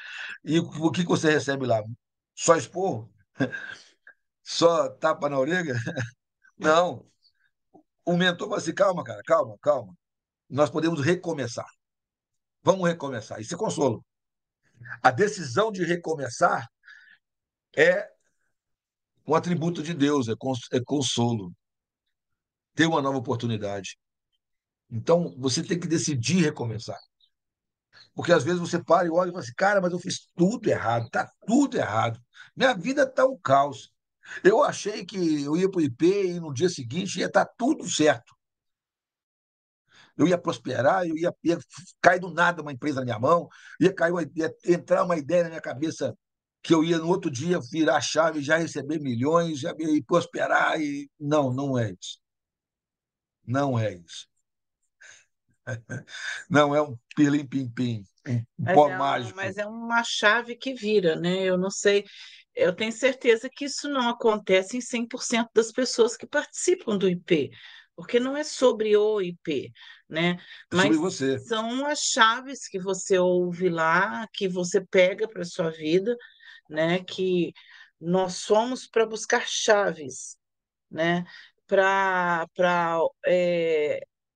E o que você recebe lá? Só esporro? Só tapa na orelha? Não. O mentor fala assim, calma, cara, calma, calma. Nós podemos recomeçar. Vamos recomeçar. Isso é consolo. A decisão de recomeçar é um atributo de Deus, é consolo, ter uma nova oportunidade. Então, você tem que decidir recomeçar. Porque às vezes você para e olha e fala assim, cara, mas eu fiz tudo errado, tá tudo errado. Minha vida está um caos. Eu achei que eu ia para o IP e no dia seguinte ia estar tudo certo. Eu ia prosperar, ia cair do nada uma empresa na minha mão, ia entrar uma ideia na minha cabeça que eu ia no outro dia virar a chave, já receber milhões, já e prosperar. E não, não é isso. Não é isso. Não é um pilim-pim-pim, um pó mágico. Mas é uma chave que vira, né? Eu não sei, eu tenho certeza que isso não acontece em 100% das pessoas que participam do IP, porque não é sobre o IP, né? É sobre Mas você. são as chaves que você ouve lá, que você pega para a sua vida, né? Que nós somos para buscar chaves, né? Para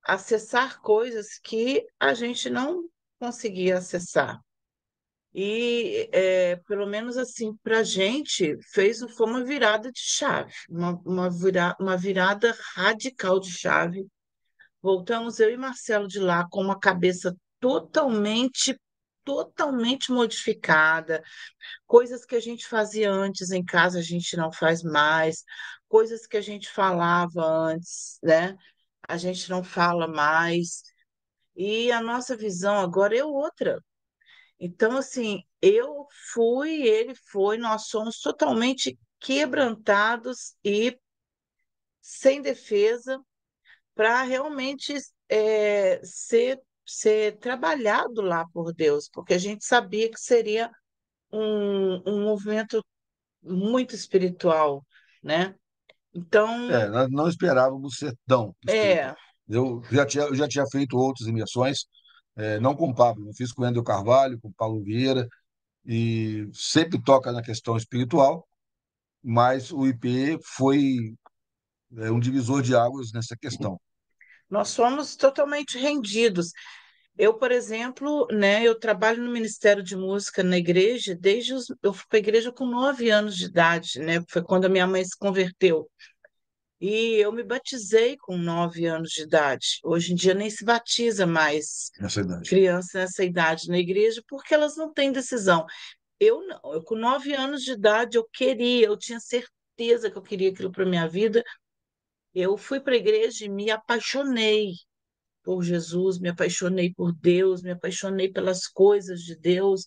acessar coisas que a gente não conseguia acessar. E, pelo menos assim, para a gente, foi uma virada de chave, uma virada radical de chave. Voltamos eu e Marcelo de lá com uma cabeça totalmente modificada. Coisas que a gente fazia antes em casa, a gente não faz mais. Coisas que a gente falava antes, né? A gente não fala mais. E a nossa visão agora é outra. Então, assim, eu fui, ele foi, nós somos totalmente quebrantados e sem defesa para realmente ser trabalhado lá por Deus, porque a gente sabia que seria um movimento muito espiritual, né? Então, Nós não esperávamos ser tão é, espiritual. Eu já tinha feito outras imersões, não com o Pablo, eu fiz com o Wendel Carvalho, com o Paulo Vieira, e sempre toca na questão espiritual, mas o IP foi um divisor de águas nessa questão. nós somos totalmente rendidos. Eu, por exemplo, né, eu trabalho no Ministério de Música na igreja eu fui para a igreja com 9 anos de idade, né? Foi quando a minha mãe se converteu. E eu me batizei com 9 anos de idade. Hoje em dia nem se batiza mais Nessa idade. criança nessa idade na igreja, porque elas não têm decisão. Eu não, com 9 anos de idade eu tinha certeza que eu queria aquilo para minha vida. Eu fui para a igreja e me apaixonei por Jesus, me apaixonei por Deus, me apaixonei pelas coisas de Deus.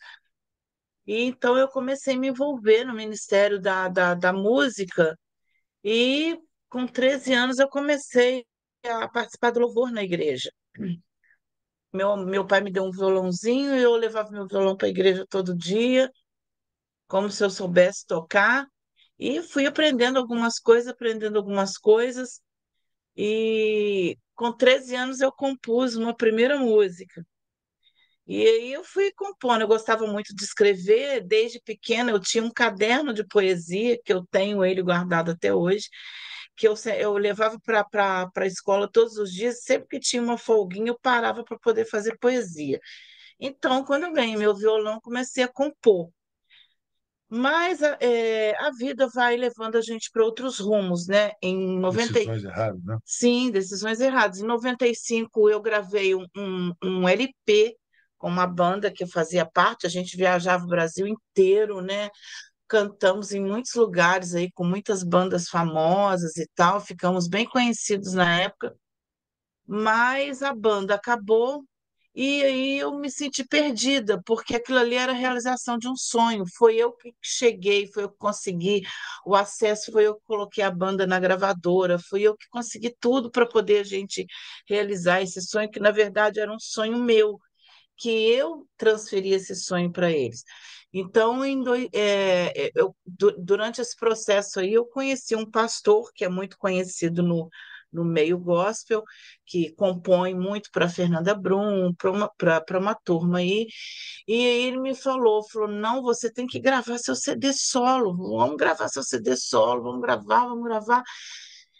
E então eu comecei a me envolver no Ministério da Música e com 13 anos eu comecei a participar do louvor na igreja. Meu pai me deu um violãozinho e eu levava meu violão para a igreja todo dia, como se eu soubesse tocar. E fui aprendendo algumas coisas. E com 13 anos eu compus uma primeira música. E aí eu fui compondo. Eu gostava muito de escrever, desde pequena eu tinha um caderno de poesia, que eu tenho ele guardado até hoje, que eu levava para a escola todos os dias, sempre que tinha uma folguinha, eu parava para poder fazer poesia. Então, quando eu ganhei meu violão, comecei a compor. Mas a vida vai levando a gente para outros rumos, né? Em 90, Decisões erradas, né? sim, decisões erradas. Em 95 eu gravei um LP com uma banda que eu fazia parte, a gente viajava o Brasil inteiro, né? Cantamos em muitos lugares aí com muitas bandas famosas e tal, ficamos bem conhecidos na época, mas a banda acabou e aí eu me senti perdida, porque aquilo ali era a realização de um sonho. Foi eu que cheguei, foi eu que consegui o acesso, foi eu que coloquei a banda na gravadora, fui eu que consegui tudo para poder a gente realizar esse sonho, que na verdade era um sonho meu, que eu transferi esse sonho para eles. Então, durante esse processo aí, eu conheci um pastor que é muito conhecido no meio gospel, que compõe muito para Fernanda Brum, para uma turma aí, e aí ele me falou, não, você tem que gravar seu CD solo, vamos gravar seu CD solo, vamos gravar, vamos gravar.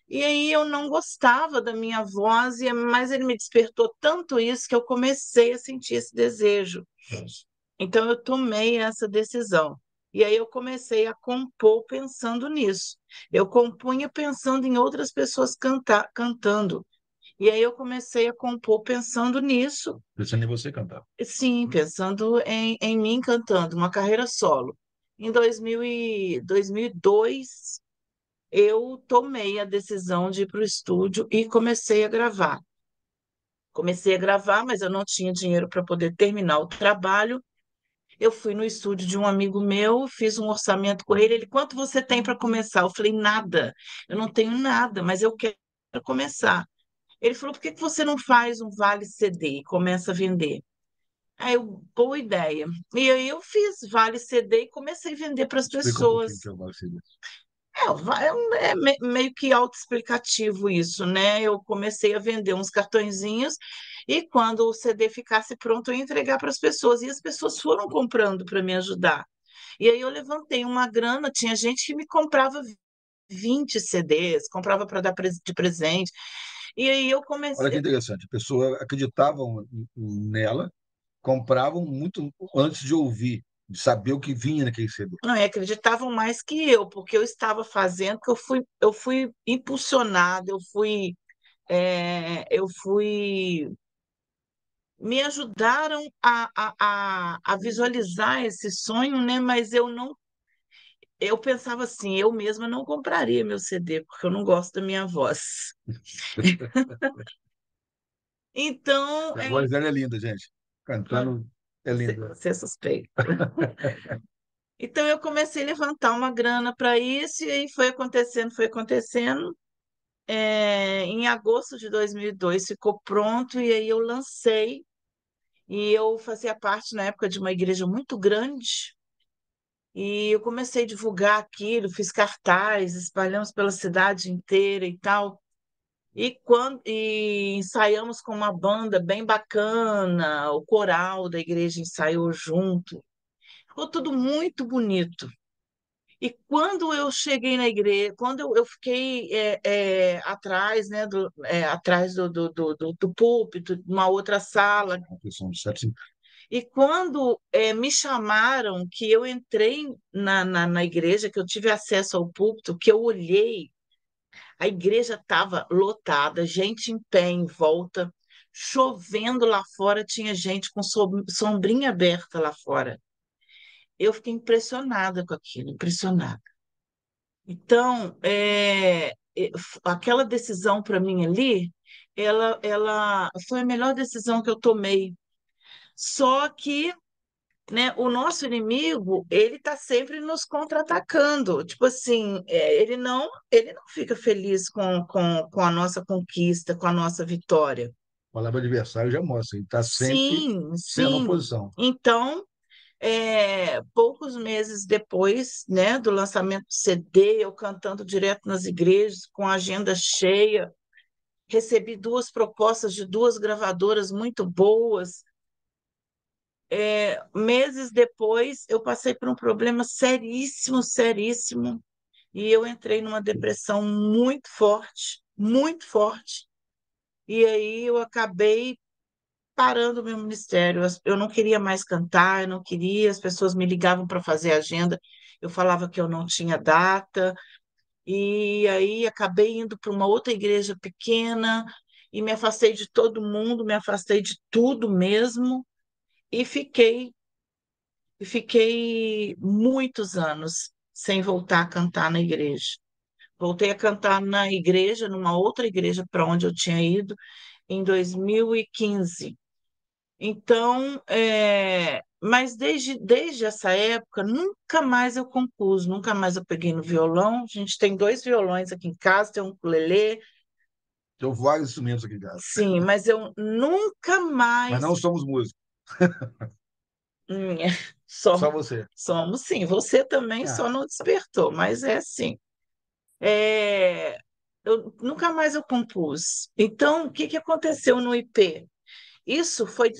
E aí eu não gostava da minha voz, mas ele me despertou tanto isso que eu comecei a sentir esse desejo. Então eu tomei essa decisão. E aí eu comecei a compor pensando nisso. Eu compunha pensando em outras pessoas cantando. E aí eu comecei a compor pensando nisso, Pensando em você cantar. sim, pensando em mim cantando, uma carreira solo. Em 2002, eu tomei a decisão de ir para o estúdio e comecei a gravar. Comecei a gravar, mas eu não tinha dinheiro para poder terminar o trabalho. Eu fui no estúdio de um amigo meu, fiz um orçamento com ele. Ele, quanto você tem para começar? Eu falei, nada, eu não tenho nada, mas eu quero começar. Ele falou, por que que você não faz um vale CD e começa a vender? Aí eu, boa ideia. E aí eu fiz vale CD e comecei a vender para as Explica um pouquinho o que pessoas. é o Vale CD. Meio que autoexplicativo isso, né? Eu comecei a vender uns cartõezinhos e quando o CD ficasse pronto, eu ia entregar para as pessoas. E as pessoas foram comprando para me ajudar. E aí eu levantei uma grana, tinha gente que me comprava 20 CDs, comprava para dar de presente. E aí eu Olha que comecei. interessante. A pessoa acreditavam nela, compravam muito antes de ouvir, de saber o que vinha naquele CD. Não, e acreditavam mais que eu, porque eu estava fazendo, que eu fui impulsionada, eu fui me ajudaram a visualizar esse sonho, né? Mas eu não, eu pensava assim, eu mesma não compraria meu CD, porque eu não gosto da minha voz. Então, A voz dela é linda, gente. Cantando é linda. você é suspeito. Então eu comecei a levantar uma grana para isso, e aí foi acontecendo, foi acontecendo. Em agosto de 2002 ficou pronto, e aí eu lancei, e eu fazia parte na época de uma igreja muito grande. E eu comecei a divulgar aquilo, fiz cartaz, espalhamos pela cidade inteira e tal. E ensaiamos com uma banda bem bacana, o coral da igreja ensaiou junto. Ficou tudo muito bonito. E quando eu cheguei na igreja, quando eu fiquei atrás, né, atrás do púlpito, numa outra sala, A questão do sexo. e quando me chamaram, que eu entrei na igreja, que eu tive acesso ao púlpito, que eu olhei, a igreja estava lotada, gente em pé em volta, chovendo lá fora, tinha gente com sombrinha aberta lá fora. Eu fiquei impressionada com aquilo, impressionada. Então, aquela decisão para mim ali, ela foi a melhor decisão que eu tomei. Só que, né, o nosso inimigo, ele está sempre nos contra-atacando. Tipo assim, ele não fica feliz com a nossa conquista, com a nossa vitória. A palavra adversário já mostra, ele está sempre Sim, sendo sim. oposição. Então, poucos meses depois, né, do lançamento do CD, eu cantando direto nas igrejas, com a agenda cheia, recebi duas propostas de duas gravadoras muito boas. Meses depois, eu passei por um problema seríssimo, seríssimo, e eu entrei numa depressão muito forte, muito forte. E aí eu acabei parando o meu ministério. Eu não queria mais cantar, eu não queria, as pessoas me ligavam para fazer agenda, eu falava que eu não tinha data, e aí acabei indo para uma outra igreja pequena e me afastei de todo mundo, me afastei de tudo mesmo e fiquei muitos anos sem voltar a cantar na igreja. Voltei a cantar na igreja, numa outra igreja para onde eu tinha ido, em 2015. Então, mas desde essa época, nunca mais eu compus, nunca mais eu peguei no violão. A gente tem dois violões aqui em casa, tem um ukulele, Tenho vários instrumentos aqui em casa, sim, mas eu nunca mas mais. não somos músicos, Hum, só Só, você. somos, sim. Você também Ah, só não despertou, mas é assim. É, eu nunca mais eu compus. Então, o que que aconteceu no IP? Isso foi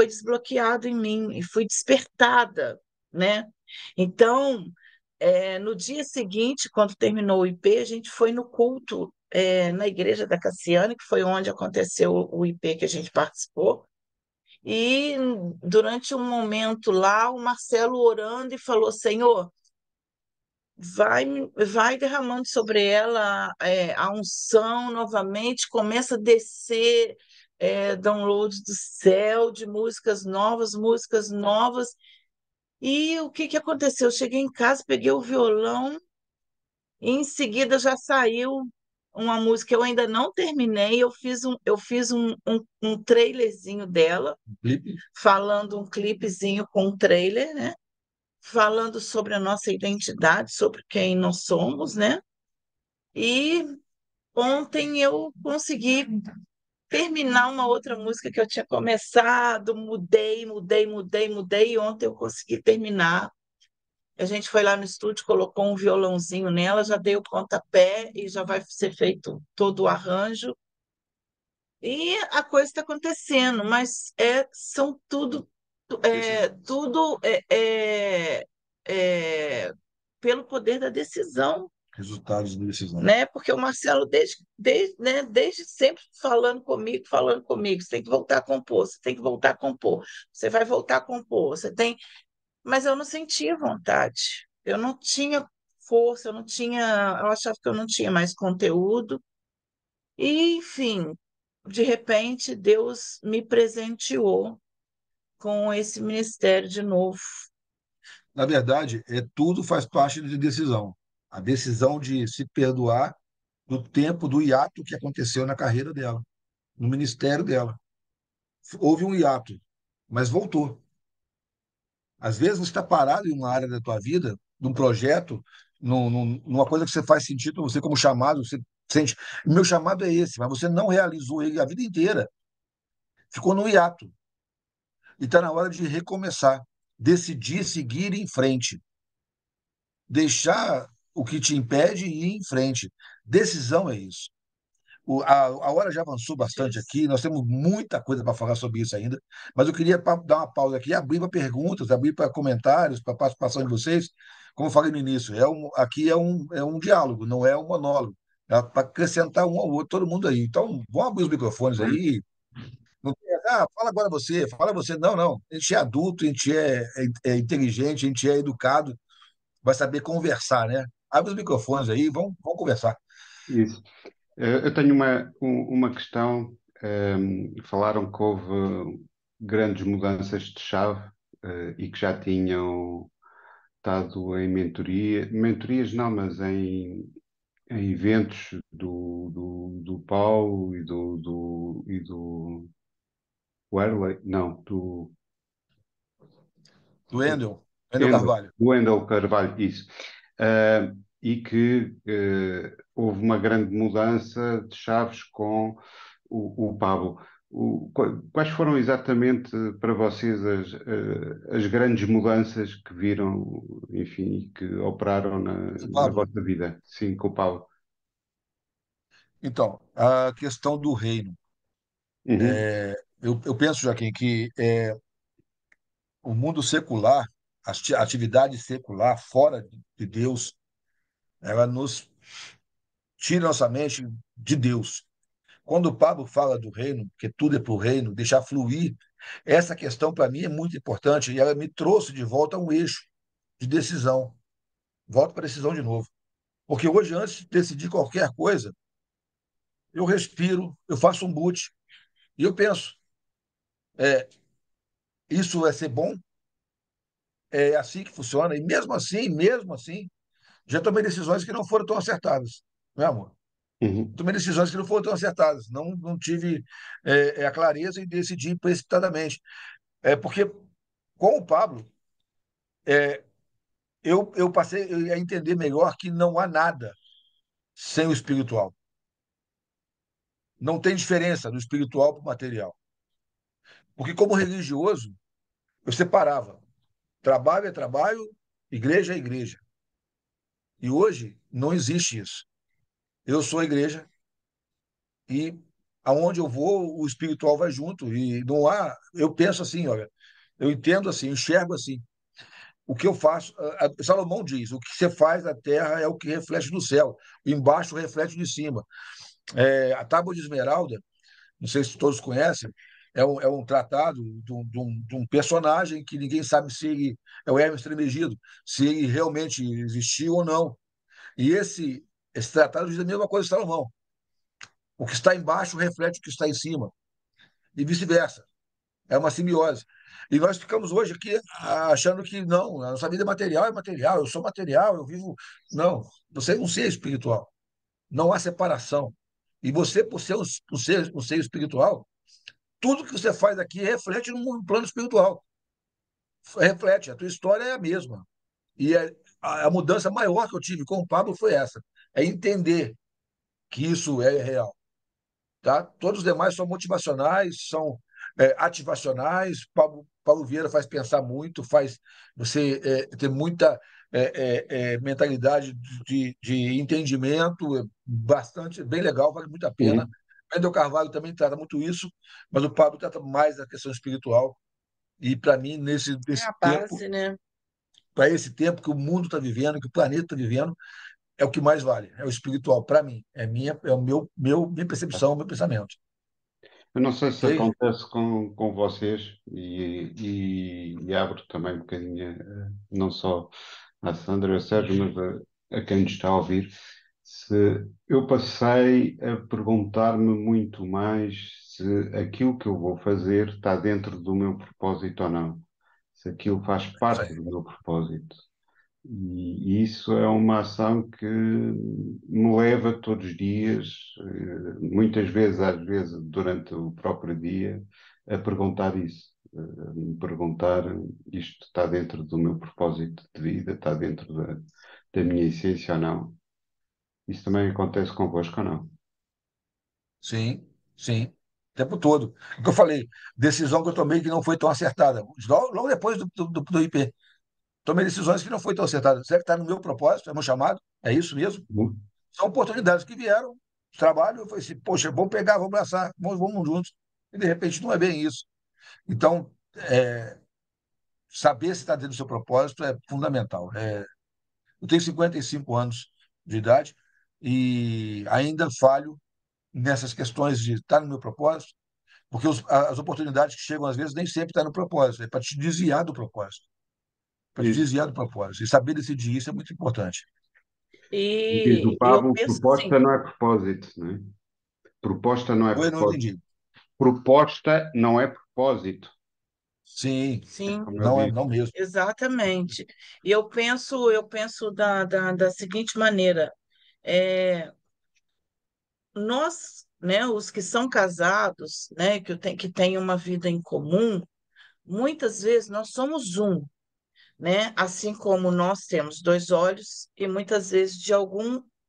desbloqueado em mim e fui despertada, né? Então, no dia seguinte, quando terminou o IP, a gente foi no culto, na igreja da Cassiane, que foi onde aconteceu o IP que a gente participou. E durante um momento lá, o Marcelo orando e falou: Senhor, vai, vai derramando sobre ela a unção novamente, começa a descer downloads do céu de músicas novas, músicas novas. E o que que aconteceu? Eu cheguei em casa, peguei o violão e em seguida já saiu uma música que eu ainda não terminei. Eu fiz um trailerzinho dela, clipe. falando um clipezinho com um trailer, né? Falando sobre a nossa identidade, sobre quem nós somos, né? E ontem eu consegui terminar uma outra música que eu tinha começado, mudei, e ontem eu consegui terminar. A gente foi lá no estúdio, colocou um violãozinho nela, já dei o pontapé e já vai ser feito todo o arranjo. E a coisa está acontecendo, mas são tudo pelo poder da decisão, Resultados de decisão. né? Porque o Marcelo, desde sempre falando comigo, você tem que voltar a compor, você tem que voltar a compor, você vai voltar a compor, você tem. Mas eu não sentia vontade, eu não tinha força, eu achava que eu não tinha mais conteúdo, e, enfim, de repente, Deus me presenteou com esse ministério de novo. Na verdade, tudo faz parte de decisão. A decisão de se perdoar do tempo do hiato que aconteceu na carreira dela, no ministério dela. Houve um hiato, mas voltou. Às vezes você está parado em uma área da tua vida, num projeto, numa coisa que você faz sentido para você como chamado, você sente, meu chamado é esse, mas você não realizou ele a vida inteira. Ficou no hiato. E está na hora de recomeçar, decidir seguir em frente, deixar o que te impede e ir em frente. Decisão é isso. A hora já avançou bastante Diz. aqui, nós temos muita coisa para falar sobre isso ainda, mas eu queria dar uma pausa aqui, abrir para perguntas, abrir para comentários, para participação de vocês. Como eu falei no início, aqui é um diálogo, não é um monólogo. É para acrescentar um ao outro, todo mundo aí. Então, vamos abrir os microfones aí. Não tem, fala você. Não, não. A gente é adulto, a gente é inteligente, a gente é educado, vai saber conversar, né? Abre os microfones aí, vamos conversar. Isso. Eu tenho uma questão. Falaram que houve grandes mudanças de chave, e que já tinham estado em mentorias não, mas em eventos do Paulo e do Werley, não, Do Wendel Wendel, Carvalho. Wendel Carvalho, isso. E que houve uma grande mudança de chaves com o Pablo. Quais foram exatamente para vocês as grandes mudanças que viram, enfim, e que operaram na Pablo, vossa vida? Sim, com o Pablo. então, a questão do reino. Uhum. Eu penso, Joaquim, que o mundo secular, a atividade secular, fora de Deus, ela nos tira nossa mente de Deus. Quando o Pablo fala do reino, que tudo é para o reino, deixar fluir, essa questão para mim é muito importante e ela me trouxe de volta a um eixo de decisão. volto para a decisão de novo. Porque hoje, antes de decidir qualquer coisa, eu respiro, eu faço um boot e eu penso, é, isso vai ser bom? É assim que funciona? E mesmo assim, já tomei decisões que não foram tão acertadas, né, amor? Uhum, Tomei decisões que não foram tão acertadas. Não tive a clareza e decidi precipitadamente. Porque com o Pablo, eu passei a entender melhor que não há nada sem o espiritual. Não tem diferença do espiritual para o material. Porque, como religioso, eu separava. Trabalho é trabalho, igreja é igreja. E hoje não existe isso. Eu sou a igreja e aonde eu vou, o espiritual vai junto. E não há. Eu penso assim, olha, eu entendo assim, enxergo assim. O que eu faço, Salomão diz: o que você faz na terra é o que reflete do céu, embaixo reflete de cima. A Tábua de Esmeralda, não sei se todos conhecem, é um tratado de um personagem que ninguém sabe se ele é o Hermes Trismegisto, se ele realmente existiu ou não. E esse tratado diz a mesma coisa de Salomão. O que está embaixo reflete o que está em cima, e vice-versa. É uma simbiose. E nós ficamos hoje aqui achando que não, a nossa vida é material, eu sou material, eu vivo. Não, você é um ser espiritual. Não há separação. E você, por ser um ser espiritual, tudo que você faz aqui reflete no plano espiritual. Reflete, a tua história é a mesma. E a mudança maior que eu tive com o Pablo foi essa: é entender que isso é real. Tá? Todos os demais são motivacionais, são ativacionais. Paulo Vieira faz pensar muito, faz você ter muita mentalidade de entendimento, bastante bem legal, vale muito a pena. uhum. Wendel Carvalho também trata muito isso, mas o Pablo trata mais da questão espiritual. E para mim, É nesse a tempo, base, né? para esse tempo que o mundo está vivendo, que o planeta está vivendo, é o que mais vale, é o espiritual para mim, minha percepção, meu pensamento. Eu não sei se Ok? acontece com vocês e abro também um bocadinho, não só à Sandra e ao Sérgio, mas a quem nos está a ouvir, se eu passei a perguntar-me muito mais se aquilo que eu vou fazer está dentro do meu propósito ou não, se aquilo faz Isso parte aí. do meu propósito. E isso é uma ação que me leva todos os dias, muitas vezes, às vezes, durante o próprio dia, a perguntar isso. Me perguntar isto está dentro do meu propósito de vida, está dentro da minha essência ou não. Isso também acontece convosco ou não? Sim, sim. O tempo todo. O que eu falei, decisão que eu tomei que não foi tão acertada. Logo depois do IP. Tomei decisões que não foi tão acertadas. Será que está no meu propósito? É meu chamado? É isso mesmo? Uhum. São oportunidades que vieram, trabalho, eu falei assim, poxa, vamos pegar, vamos abraçar, vamos juntos. E de repente não é bem isso. Então, saber se está dentro do seu propósito é fundamental. Eu tenho 55 anos de idade e ainda falho nessas questões de estar no meu propósito, porque as oportunidades que chegam às vezes nem sempre estão no propósito, é para te desviar do propósito. Para te Isso. desviar do propósito. E saber decidir isso é muito importante. Diz o E eu Pablo, penso assim, proposta não é propósito, não é? Proposta não é Eu não propósito. entendi. Proposta não é propósito, Sim, sim, como eu não é, digo. não mesmo. exatamente. E eu penso da seguinte maneira, é, nós, né, os que são casados, né, que têm uma vida em comum, muitas vezes nós somos um, né? Assim como nós temos dois olhos e muitas vezes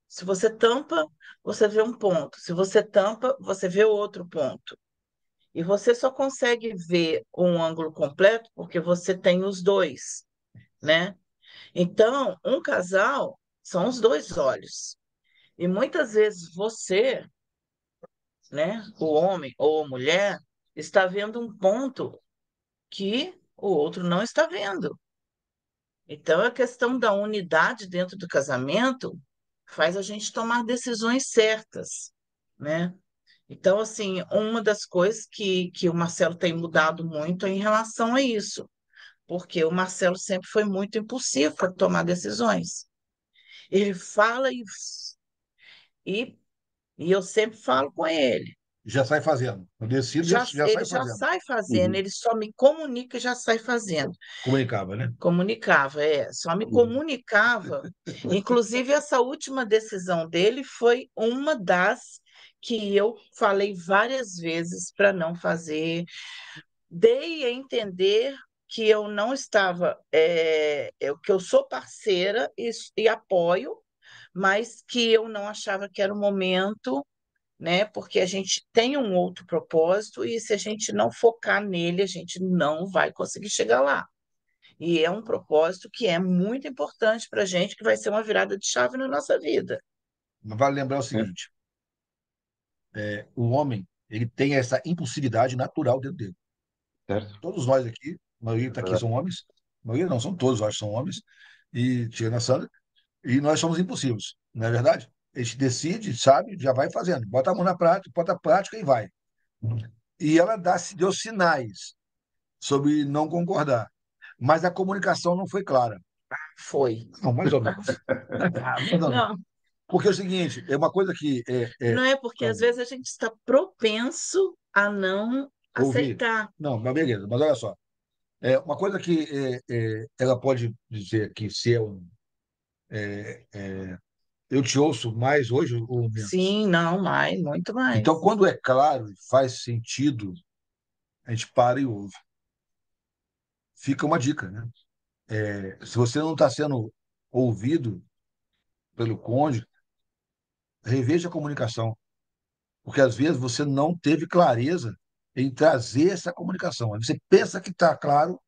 se você tampa, você vê um ponto. Se você tampa, você vê outro ponto. E você só consegue ver um ângulo completo porque você tem os dois, né? Então, um casal são os dois olhos. E muitas vezes você, né, o homem ou a mulher, está vendo um ponto que o outro não está vendo. Então, a questão da unidade dentro do casamento faz a gente tomar decisões certas, né? Então, assim, uma das coisas que o Marcelo tem mudado muito é em relação a isso, porque o Marcelo sempre foi muito impulsivo para tomar decisões. Ele fala e, e eu sempre falo com ele. Já sai fazendo. Eu decido, já Ele sai já fazendo. sai fazendo, Uhum, ele só me comunica e já sai fazendo. Comunicava, né? Comunicava, só me uhum. comunicava. Inclusive, essa última decisão dele foi uma das que eu falei várias vezes para não fazer. Dei a entender que eu não estava, que eu sou parceira e apoio, mas que eu não achava que era o momento, né? Porque a gente tem um outro propósito e se a gente não focar nele, a gente não vai conseguir chegar lá. E é um propósito que é muito importante para a gente, que vai ser uma virada de chave na nossa vida. Mas vale lembrar o É, seguinte: o homem, ele tem essa impulsividade natural dentro dele. certo? Todos nós aqui, a maioria É está aqui verdade. são homens, a maioria não, são todos, eu acho que são homens, e tirando a Sandra, e nós somos impulsivos, não é verdade? A gente decide, sabe, já vai fazendo, bota a mão na prática, bota a prática e vai. E ela deu sinais sobre não concordar, mas a comunicação não foi clara. Foi. Não, mais ou menos. Mais ou menos. Não, Porque é o seguinte, é uma coisa que não é porque às vezes a gente está propenso a não ouvir. aceitar. Não, mas beleza, mas olha só. Uma coisa que ela pode dizer que se eu te ouço mais hoje ou menos. Sim, não, mais, muito Então, mais. quando é claro e faz sentido, a gente para e ouve. Fica uma dica, né? Se você não está sendo ouvido pelo cônjuge, reveja a comunicação, porque às vezes você não teve clareza em trazer essa comunicação. Você pensa que está claro,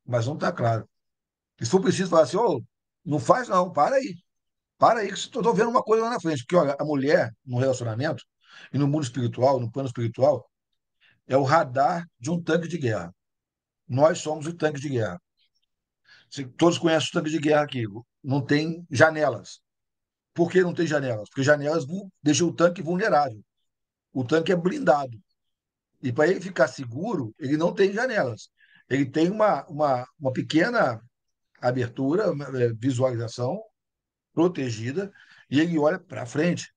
mas não está claro. E se for preciso falar assim, ô, não faz não, para aí, que estou vendo uma coisa lá na frente. Porque, olha, a mulher, no relacionamento, e no mundo espiritual, no plano espiritual, é o radar de um tanque de guerra. Nós somos o tanque de guerra. Todos conhecem os tanques de guerra aqui. Não tem janelas. Por que não tem janelas? Porque janelas deixam o tanque vulnerável. O tanque é blindado. E para ele ficar seguro, ele não tem janelas. Ele tem uma pequena abertura, visualização protegida, e ele olha para frente.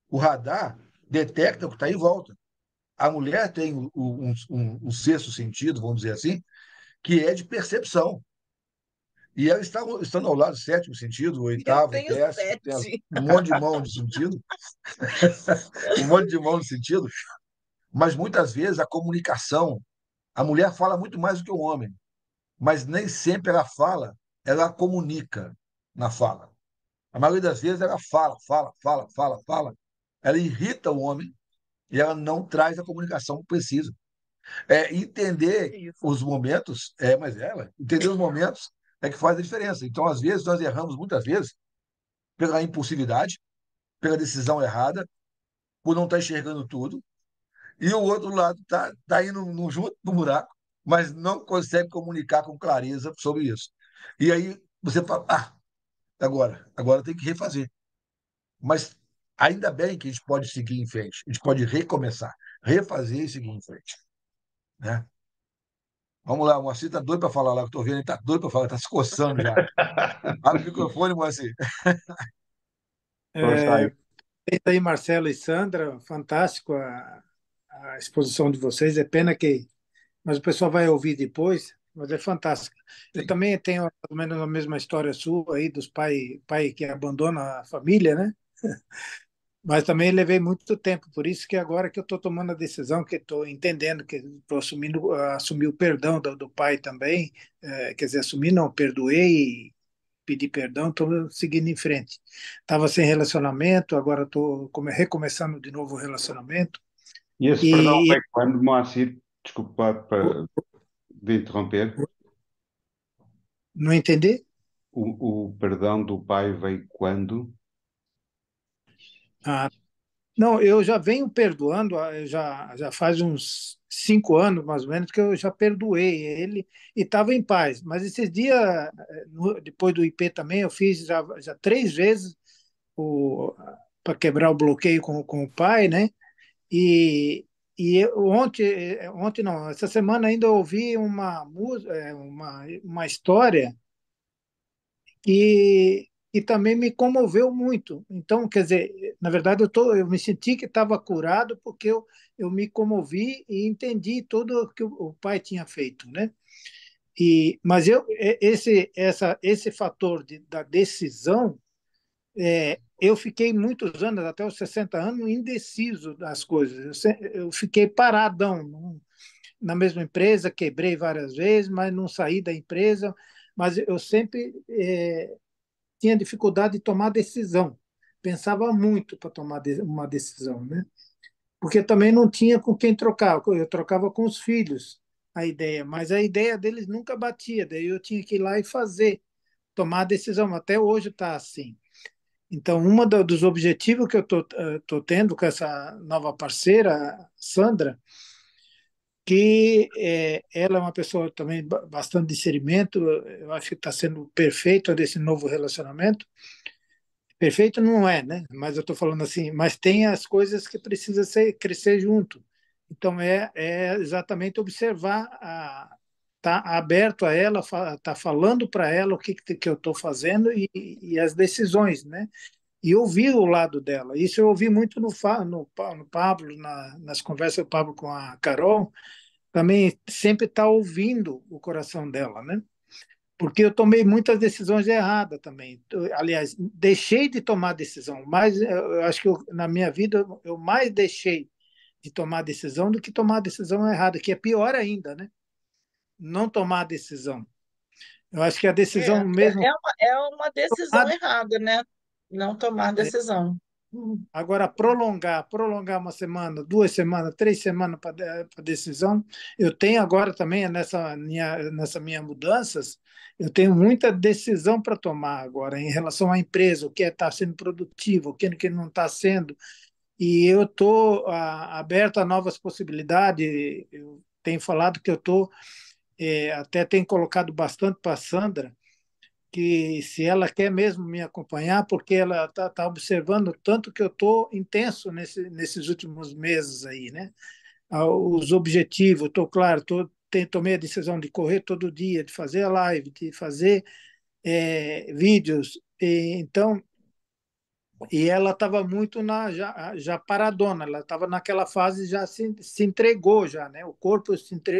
O radar detecta o que está em volta. A mulher tem um sexto sentido, vamos dizer assim, que é de percepção. E ela está estando ao lado do sétimo sentido, o Eu oitavo, o tenho décimo, tem sete. um monte de mão de sentido, um monte de mão de sentido, mas muitas vezes a comunicação, a mulher fala muito mais do que o homem, mas nem sempre ela fala, ela comunica na fala. A maioria das vezes ela fala, ela irrita o homem e ela não traz a comunicação precisa. Entender Isso. os momentos, mas ela, entender os momentos é que faz a diferença. Então, às vezes, nós erramos muitas vezes pela impulsividade, pela decisão errada, por não estar enxergando tudo, e o outro lado tá indo junto no buraco, mas não consegue comunicar com clareza sobre isso. E aí você fala, agora tem que refazer. Mas ainda bem que a gente pode seguir em frente, a gente pode recomeçar, refazer e seguir em frente, né? Vamos lá, o Moacir tá doido para falar lá, que eu tô vendo, ele tá doido para falar, tá se coçando já. Abre o microfone, Moacir. Força aí. E aí, Marcelo e Sandra, fantástico a exposição de vocês. É pena que, mas o pessoal vai ouvir depois, mas é fantástico. Eu Sim. também tenho mais ou menos a mesma história sua aí dos pai que abandona a família, né? Mas também levei muito tempo, por isso que agora que eu estou tomando a decisão, que estou entendendo que estou assumir o perdão do pai também, quer dizer, assumir não, perdoei, pedi perdão, estou seguindo em frente. Estava sem relacionamento, agora estou recomeçando de novo o relacionamento. E esse perdão E vem quando, Moacir? Desculpa de interromper. não entendi? O perdão do pai veio quando? Ah, não, eu já venho perdoando, já faz uns 5 anos, mais ou menos, que eu já perdoei ele e estava em paz. Mas esses dias, depois do IP também, eu fiz já 3 vezes para quebrar o bloqueio com o pai, né? E, ontem não, essa semana ainda eu ouvi uma história e também me comoveu muito. Então, quer dizer, na verdade, eu me senti que estava curado porque eu me comovi e entendi tudo o que o pai tinha feito, né? Mas esse fator da decisão, eu fiquei muitos anos, até os 60 anos, indeciso das coisas. Eu fiquei paradão na mesma empresa, quebrei várias vezes, mas não saí da empresa. Mas eu sempre tinha dificuldade de tomar decisão. Pensava muito para tomar uma decisão, né? Porque também não tinha com quem trocar. Eu trocava com os filhos a ideia, mas a ideia deles nunca batia. Daí eu tinha que ir lá e fazer, tomar a decisão. Até hoje está assim. Então, dos objetivos que eu tô tendo com essa nova parceira, Sandra, que ela é uma pessoa também bastante discernimento, eu acho que está sendo perfeito desse novo relacionamento. Perfeito não é, né? Mas eu estou falando assim, mas tem as coisas que precisa crescer junto. Então é exatamente observar, tá aberto a ela, tá falando para ela o que eu estou fazendo e as decisões, né? E ouvir o lado dela. Isso eu ouvi muito no Pablo, nas conversas do Pablo com a Carol, também sempre está ouvindo o coração dela, né? Porque eu tomei muitas decisões erradas também. Aliás, deixei de tomar decisão, mas eu acho que na minha vida eu mais deixei de tomar decisão do que tomar decisão errada, que é pior ainda, né? Não tomar decisão. Eu acho que a É, decisão mesmo. é uma decisão errada, né? Não tomar decisão. Agora, prolongar uma semana, 2 semanas, 3 semanas para decisão. Eu tenho agora também, nessa minha mudanças, eu tenho muita decisão para tomar agora em relação à empresa, o que está sendo produtivo, o que não está sendo. E eu estou aberto a novas possibilidades. Eu tenho falado que eu estou, até tenho colocado bastante para a Sandra, que se ela quer mesmo me acompanhar, porque ela tá observando tanto que eu estou intenso nesses últimos meses aí, né? Os objetivos, estou claro, tomei a decisão de correr todo dia, de fazer a live, de fazer vídeos, então, e ela estava muito já paradona, ela estava naquela fase, já se entregou já, né? O corpo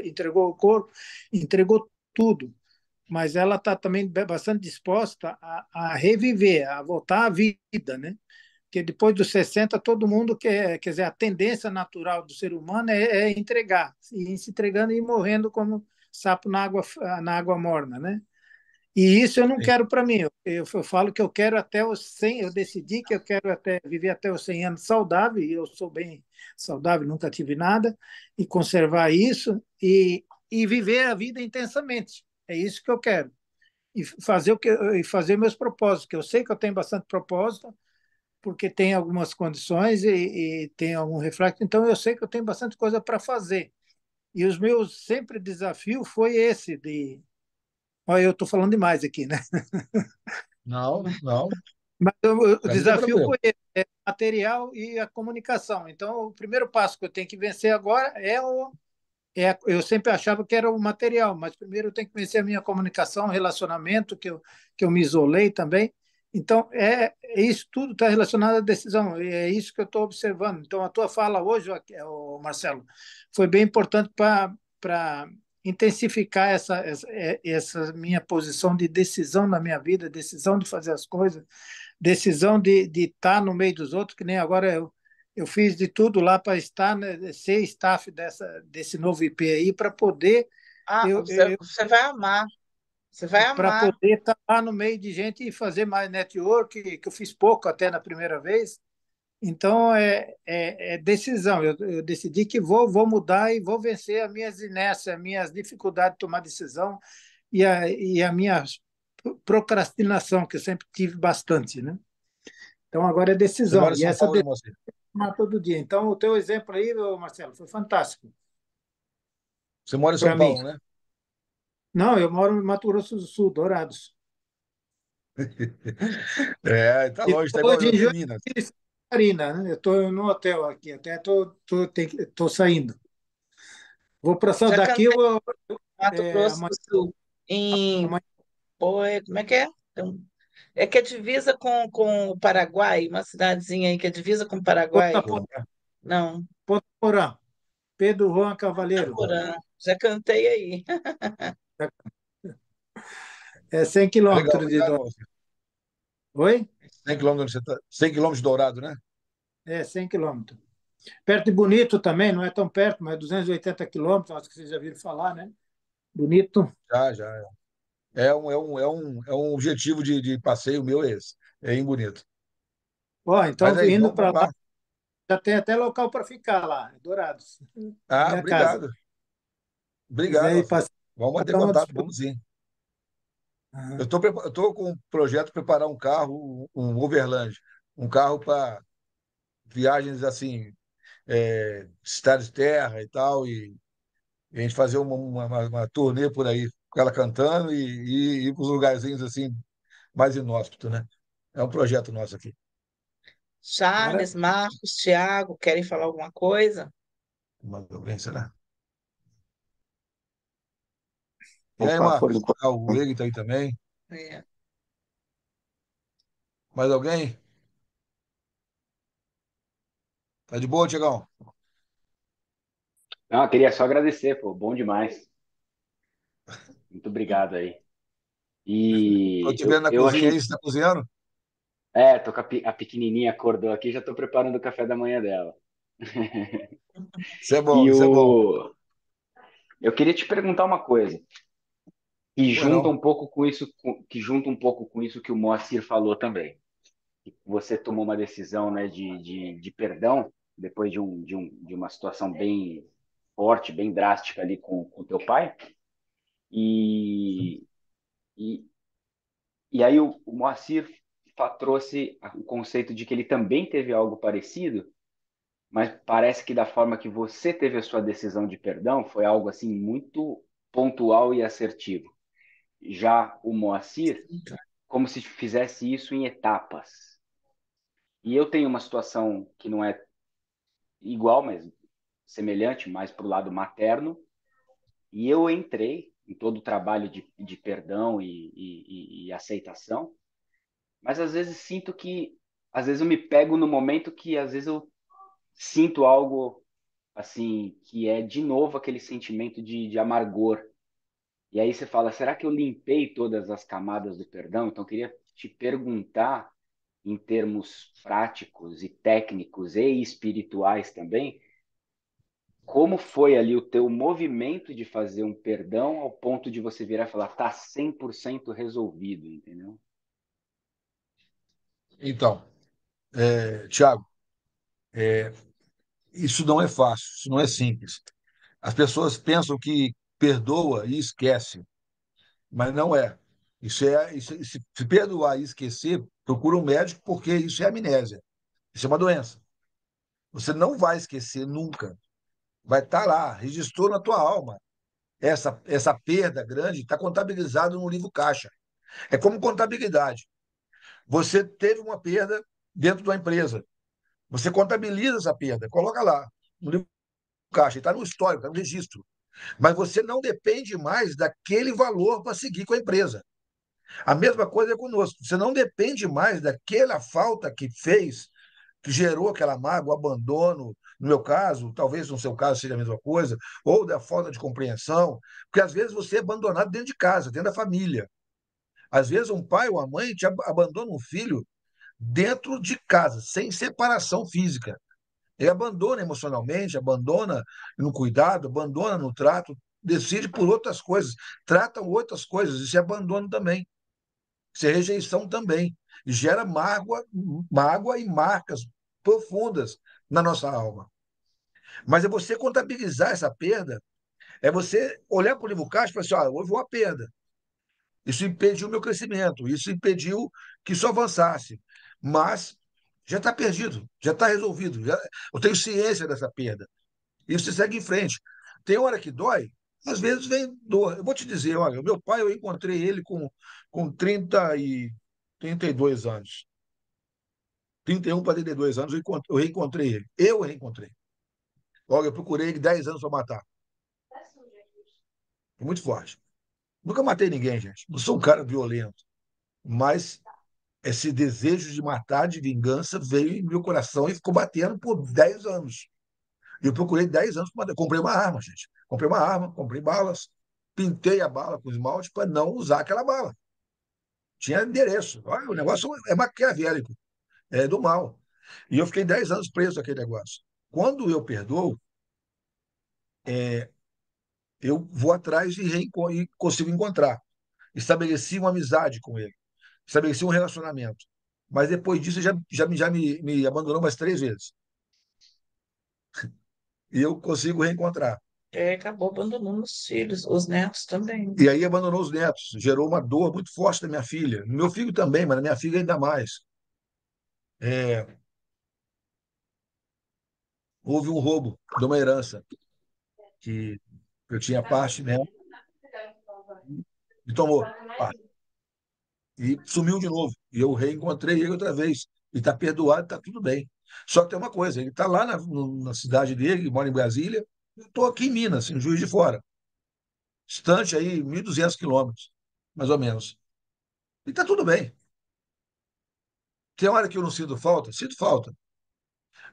entregou o corpo, entregou tudo, mas ela está também bastante disposta a reviver, a voltar à vida, né? Porque depois dos 60 todo mundo quer dizer, a tendência natural do ser humano é entregar, e se entregando e morrendo como sapo na água morna, né? E isso eu não Sim. quero para mim. Eu falo que eu quero até os 100, eu decidi que eu quero viver até os 100 anos saudável, e eu sou bem saudável, nunca tive nada, e conservar isso e viver a vida intensamente. É isso que eu quero. E fazer meus propósitos, que eu sei que eu tenho bastante propósito, porque tem algumas condições e tem algum reflexo, então eu sei que eu tenho bastante coisa para fazer. E os meus sempre desafio foi esse de. Olha, eu estou falando demais aqui, né? Não, não, Mas o para mim tá desafio tranquilo. foi esse, material e a comunicação. Então, o primeiro passo que eu tenho que vencer agora eu sempre achava que era o material, mas primeiro eu tenho que vencer a minha comunicação, relacionamento, que eu me isolei também. Então, isso tudo está relacionado à decisão, e é isso que eu estou observando. Então, a tua fala hoje, Marcelo, foi bem importante para intensificar essa minha posição de decisão na minha vida, decisão de fazer as coisas, decisão de estar no meio dos outros, que nem agora eu fiz de tudo lá para estar, né, ser staff desse novo IP aí, para poder Ah, eu, você vai amar. Você vai para amar. poder estar lá no meio de gente e fazer mais network, que eu fiz pouco até na primeira vez. Então, é decisão. Eu decidi que vou mudar e vou vencer as minhas inércias, as minhas dificuldades de tomar decisão e a minha procrastinação, que eu sempre tive bastante, né? Então, agora é Você mora decisão. em E São essa Paulo, né, decisão Moacir? todo dia. Então, o teu exemplo aí, Marcelo, foi fantástico Você mora em para São mim. Paulo, né? Não, eu moro em Mato Grosso do Sul, Dourados. É, tá E longe, tá igual hoje eu, em tô em Joinville, Minas. Santa Catarina, né? Eu estou no hotel aqui, até tô saindo. Vou para Já daqui, cantei Mato Grosso amanhã, do Sul. Em. amanhã Oi, como é que é? Então, É que é divisa com o Paraguai, uma cidadezinha aí que é divisa com o Paraguai. Ponta, Não, Ponta Porã. Pedro Juan Cavaleiro. Porã. Já cantei aí. É 100 Legal, quilômetros de obrigado, Dourado. Alcir. Oi? 100 quilômetros, 100 quilômetros de Dourado, né? É, 100 quilômetros. Perto de Bonito também, não é tão perto, mas 280 quilômetros, acho que vocês já viram falar, né? Bonito. Já, já. É um objetivo de passeio meu esse. É em Bonito. Ó, Mas então, aí, indo vamos, para vamos lá, lá. já tem até local para ficar lá, Dourados, Ah, minha casa. obrigado. Se Obrigado, quiser ir Alcir. passear, Vamos manter estamos à contato, disposição. vamos sim. Eu Aham. estou com um projeto de preparar um carro, um Overland, um carro para viagens assim, estrada de terra e tal, e a gente fazer uma turnê por aí, com ela cantando e ir para os lugarzinhos assim mais inóspitos, né? É um projeto nosso aqui. Mara- Charles, Marcos, Tiago, querem falar alguma coisa? Mandou bem, será? E aí, Opa, por Marcos? enquanto. Ah, o Eg está aí também. É. Mais alguém? Tá de boa, Tiagão? Não, eu queria só agradecer, pô, bom demais. Muito obrigado aí. Tô E te eu, vendo na eu cozinha achei, aí, você está cozinhando? tô com a pequenininha acordou aqui, já tô preparando o café da manhã dela. Isso é bom, E isso é bom. eu queria te perguntar uma coisa, Pois não. que junta um pouco com isso que o Moacir falou também. Você tomou uma decisão, né, de perdão depois de uma situação bem forte, bem drástica ali com teu pai. E, e, E aí o Moacir trouxe o conceito de que ele também teve algo parecido, mas parece que da forma que você teve a sua decisão de perdão foi algo assim muito pontual e assertivo. Já o Moacir, como se fizesse isso em etapas. E eu tenho uma situação que não é igual, mas semelhante, mais para o lado materno, e eu entrei em todo o trabalho de perdão e aceitação. Mas às vezes sinto que, às vezes eu me pego no momento que às vezes eu sinto algo assim, que é de novo aquele sentimento de amargor. E aí você fala, será que eu limpei todas as camadas do perdão? Então eu queria te perguntar, em termos práticos e técnicos e espirituais também, como foi ali o teu movimento de fazer um perdão ao ponto de você virar e falar, tá 100% resolvido, entendeu? Então, Tiago, isso não é fácil, isso não é simples. As pessoas pensam que perdoa e esquece, mas não é. Se perdoar e esquecer, procura um médico, porque isso é amnésia. Isso é uma doença. Você não vai esquecer nunca. Vai estar lá, registrou na tua alma. Essa perda grande está contabilizado no livro caixa. É como contabilidade. Você teve uma perda dentro da empresa. Você contabiliza essa perda, coloca lá no livro caixa, está no histórico, está no registro. Mas você não depende mais daquele valor para seguir com a empresa. A mesma coisa é conosco. Você não depende mais daquela falta que fez, que gerou aquela mágoa, o abandono. No meu caso, talvez no seu caso seja a mesma coisa, ou da falta de compreensão, porque às vezes você é abandonado dentro de casa, dentro da família. Às vezes um pai ou uma mãe te abandona um filho dentro de casa, sem separação física. Ele abandona emocionalmente, abandona no cuidado, abandona no trato, decide por outras coisas, tratam outras coisas e se abandonam também. Isso é rejeição também. E gera mágoa e marcas profundas na nossa alma. Mas é você contabilizar essa perda, é você olhar para o livro caixa e falar assim: houve uma perda. Isso impediu o meu crescimento, isso impediu que isso avançasse. Mas já está perdido, já está resolvido. Eu tenho ciência dessa perda. E você segue em frente. Tem hora que dói, às vezes vem dor. Eu vou te dizer, olha, o meu pai, eu encontrei ele com 32 anos. 31 para 32 anos, eu reencontrei ele. Eu reencontrei. Logo, eu procurei ele 10 anos para matar. Foi muito forte. Nunca matei ninguém, gente. Não sou um cara violento. Mas esse desejo de matar, de vingança, veio em meu coração e ficou batendo por 10 anos. Eu procurei 10 anos para comprei uma arma, gente. Comprei uma arma, comprei balas, pintei a bala com esmalte para não usar aquela bala. Tinha endereço. Olha, o negócio é maquiavélico, é do mal. E eu fiquei 10 anos preso naquele negócio. Quando eu perdoo, eu vou atrás e consigo encontrar. Estabeleci uma amizade com ele, estabeleci um relacionamento. Mas depois disso, me abandonou umas 3 vezes. E eu consigo reencontrar. Acabou abandonando os filhos, os netos também. E aí abandonou os netos, gerou uma dor muito forte na minha filha. No meu filho também, mas na minha filha ainda mais. É, houve um roubo de uma herança que eu tinha parte, né? E tomou parte. E sumiu de novo. E eu reencontrei ele outra vez. E está perdoado, está tudo bem. Só que tem uma coisa, ele está lá na cidade dele, ele mora em Brasília, eu estou aqui em Minas, em Juiz de Fora, distante aí 1.200 quilômetros, mais ou menos. E está tudo bem. Tem hora que eu não sinto falta? Sinto falta.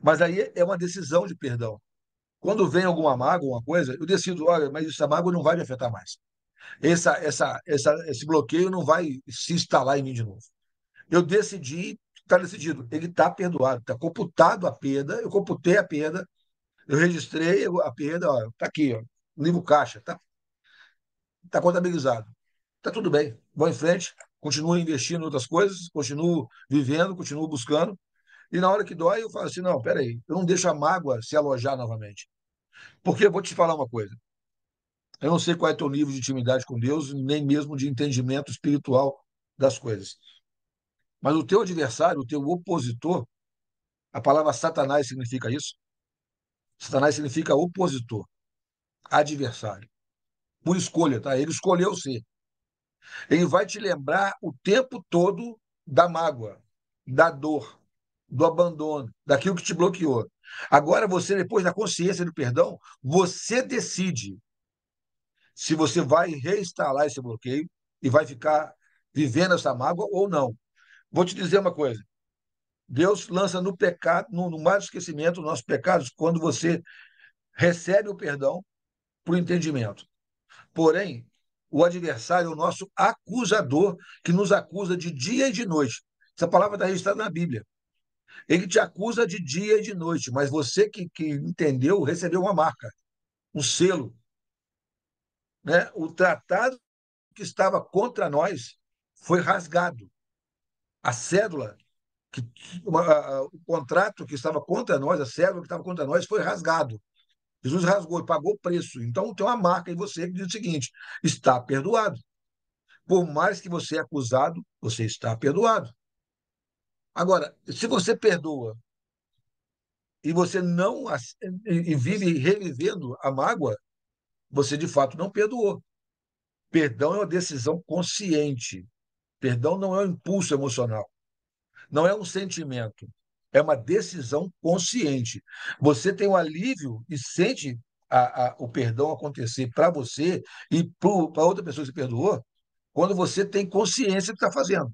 Mas aí é uma decisão de perdão. Quando vem alguma mágoa, alguma coisa, eu decido, olha, mas essa mágoa não vai me afetar mais. Esse bloqueio não vai se instalar em mim de novo. Eu decidi, está decidido, ele está perdoado, está computado a perda, eu computei a perda, eu registrei a perda, está aqui, ó, livro caixa, tá contabilizado. Está tudo bem, vou em frente, continuo investindo em outras coisas, continuo vivendo, continuo buscando, e na hora que dói, eu falo assim, não, peraí, eu não deixo a mágoa se alojar novamente. Porque eu vou te falar uma coisa, eu não sei qual é o teu nível de intimidade com Deus, nem mesmo de entendimento espiritual das coisas. Mas o teu adversário, o teu opositor, a palavra Satanás significa isso. Satanás significa opositor, adversário. Por escolha, tá? Ele escolheu ser. Ele vai te lembrar o tempo todo da mágoa, da dor, do abandono, daquilo que te bloqueou. Agora você, depois da consciência do perdão, você decide se você vai reinstalar esse bloqueio e vai ficar vivendo essa mágoa ou não. Vou te dizer uma coisa. Deus lança no pecado, no mais esquecimento, os nossos pecados, quando você recebe o perdão por entendimento. Porém, o adversário é o nosso acusador, que nos acusa de dia e de noite. Essa palavra está registrada na Bíblia. Ele te acusa de dia e de noite, mas você que entendeu, recebeu uma marca, um selo. Né? O tratado que estava contra nós foi rasgado. A cédula, que, o contrato que estava contra nós, a cédula que estava contra nós, foi rasgado. Jesus rasgou e pagou o preço. Então tem uma marca em você que diz o seguinte: está perdoado. Por mais que você é acusado, você está perdoado. Agora, se você perdoa e você não e vive revivendo a mágoa, você de fato não perdoou. Perdão é uma decisão consciente. Perdão não é um impulso emocional, não é um sentimento, é uma decisão consciente. Você tem o alívio e sente o perdão acontecer para você e para outra pessoa que você perdoou, quando você tem consciência do que está fazendo.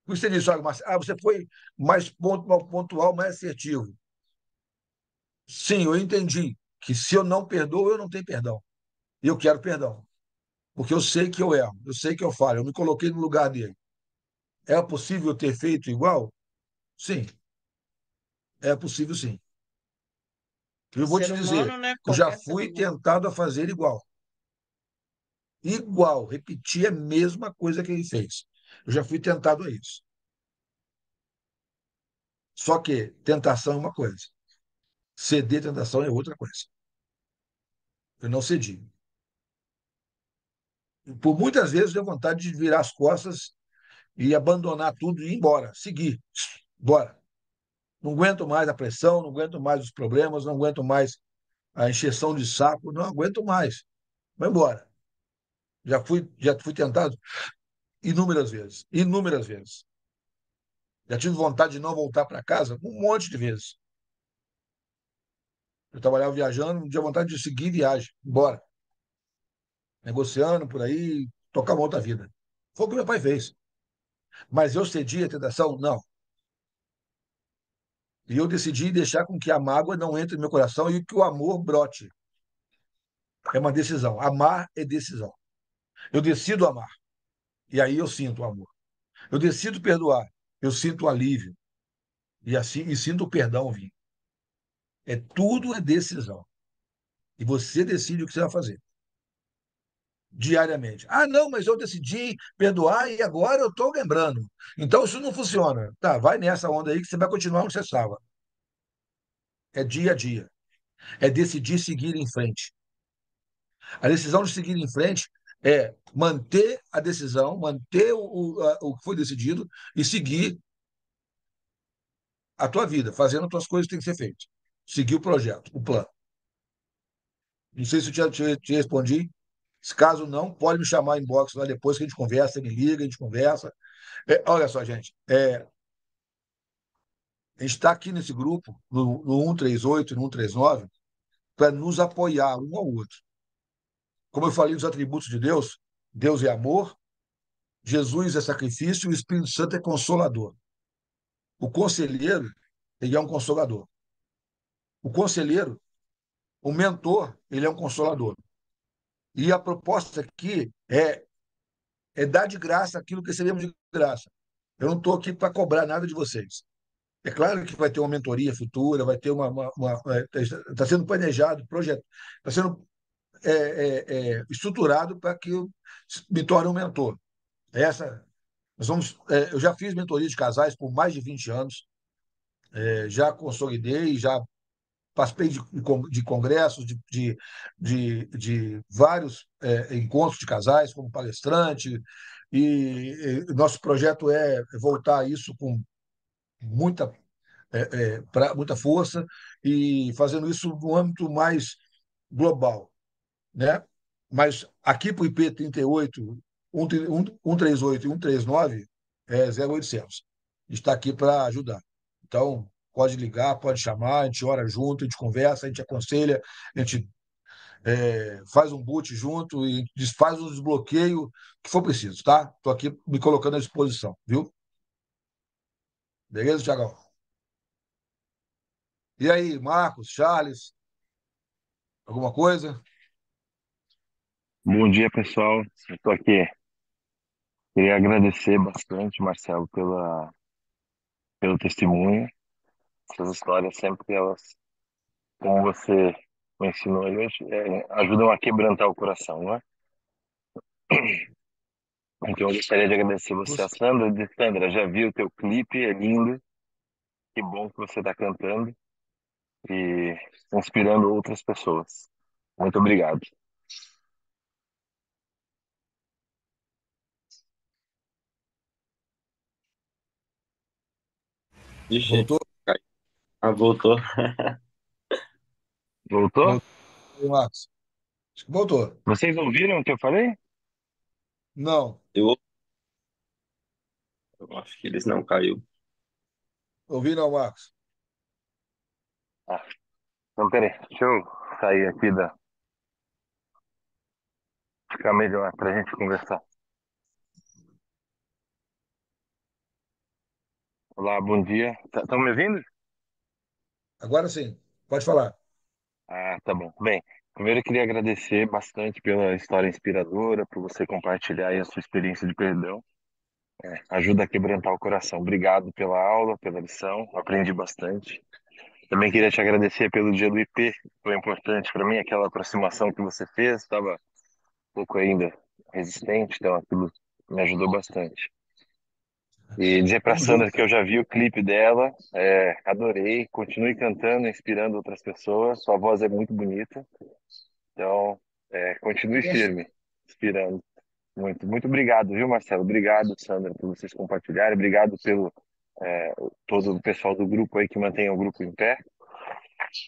Você disse, olha, você foi mais pontual, mais assertivo. Sim, eu entendi que se eu não perdoo, eu não tenho perdão. E eu quero perdão. Porque eu sei que eu erro, eu sei que eu falho, eu me coloquei no lugar dele. É possível ter feito igual? Sim, é possível sim. Eu vou te Ser dizer, humano, né? eu já Qualquer ser fui humano. tentado a fazer igual. Igual, repetir a mesma coisa que ele fez. Eu já fui tentado a isso. Só que tentação é uma coisa, ceder à tentação é outra coisa. Eu não cedi. Por muitas vezes eu tenho vontade de virar as costas e abandonar tudo e ir embora, seguir. Bora. Não aguento mais a pressão, não aguento mais os problemas, não aguento mais a encheção de saco, não aguento mais. Vai embora. Já fui tentado inúmeras vezes, inúmeras vezes. Já tive vontade de não voltar para casa um monte de vezes. Eu trabalhava viajando, não tinha vontade de seguir viagem, embora, negociando por aí, tocar uma outra vida. Foi o que meu pai fez. Mas eu cedi à tentação? Não. E eu decidi deixar com que a mágoa não entre no meu coração e que o amor brote. É uma decisão. Amar é decisão. Eu decido amar. E aí eu sinto o amor. Eu decido perdoar. Eu sinto o alívio. E assim e sinto o perdão vir. Tudo é decisão. E você decide o que você vai fazer diariamente. Ah, não, mas eu decidi perdoar e agora eu estou lembrando. Então isso não funciona. Tá, vai nessa onda aí que você vai continuar onde você estava. É dia a dia. É decidir seguir em frente. A decisão de seguir em frente é manter a decisão, manter o que foi decidido e seguir a tua vida, fazendo as tuas coisas que têm que ser feitas. Seguir o projeto, o plano. Não sei se eu te respondi. Se caso não, pode me chamar em inbox lá depois que a gente conversa, me liga, a gente conversa. Olha só, gente, a gente está aqui nesse grupo, no 138 e no 139, para nos apoiar um ao outro. Como eu falei dos atributos de Deus, Deus é amor, Jesus é sacrifício e o Espírito Santo é consolador. O conselheiro, ele é um consolador. O conselheiro, o mentor, ele é um consolador. E a proposta aqui é dar de graça aquilo que recebemos de graça. Eu não estou aqui para cobrar nada de vocês. É claro que vai ter uma mentoria futura, vai ter está sendo planejado, projeto, está sendo estruturado para que eu me torne um mentor. Essa, eu já fiz mentoria de casais por mais de 20 anos, já consolidei, já participei de congressos, de vários encontros de casais como palestrante, e nosso projeto é voltar a isso com muita muita força e fazendo isso no âmbito mais global, né? Mas aqui para o IP 38, 138 e 139 é 0800. Está aqui para ajudar. Então, pode ligar, pode chamar, a gente ora junto, a gente conversa, a gente aconselha, a gente faz um boot junto e faz um desbloqueio que for preciso, tá? Estou aqui me colocando à disposição, viu? Beleza, Tiagão? E aí, Marcos, Charles, alguma coisa? Bom dia, pessoal. Eu tô aqui. Queria agradecer bastante, Marcelo, pelo testemunho. Essas histórias sempre elas, como você me ensinou aí hoje, ajudam a quebrantar o coração, não é? Então eu gostaria de agradecer você, a Sandra. Sandra, já vi o teu clipe, é lindo. Que bom que você está cantando e inspirando outras pessoas. Muito obrigado. Ixi, Voltou? voltou. Voltou? Voltou, Marcos? Acho que voltou. Vocês ouviram o que eu falei? Não, Eu acho que eles não caiu. ouvi não, Marcos. Ah, então, peraí, deixa eu sair aqui ficar melhor pra gente conversar. Olá, bom dia. Estão me ouvindo? Agora sim, pode falar. Ah, tá bom. Bem, primeiro eu queria agradecer bastante pela história inspiradora, por você compartilhar aí a sua experiência de perdão. Ajuda a quebrantar o coração. Obrigado pela aula, pela lição, aprendi bastante. Também queria te agradecer pelo dia do IP, foi importante para mim, aquela aproximação que você fez, estava um pouco ainda resistente, então aquilo me ajudou bastante. E dizer para Tamo Sandra junto, que eu cara. já vi o clipe dela, adorei, continue cantando, inspirando outras pessoas, sua voz é muito bonita, então continue firme, inspirando muito. Muito obrigado, viu, Marcelo? Obrigado, Sandra, por vocês compartilharem, obrigado pelo todo o pessoal do grupo aí que mantém o grupo em pé,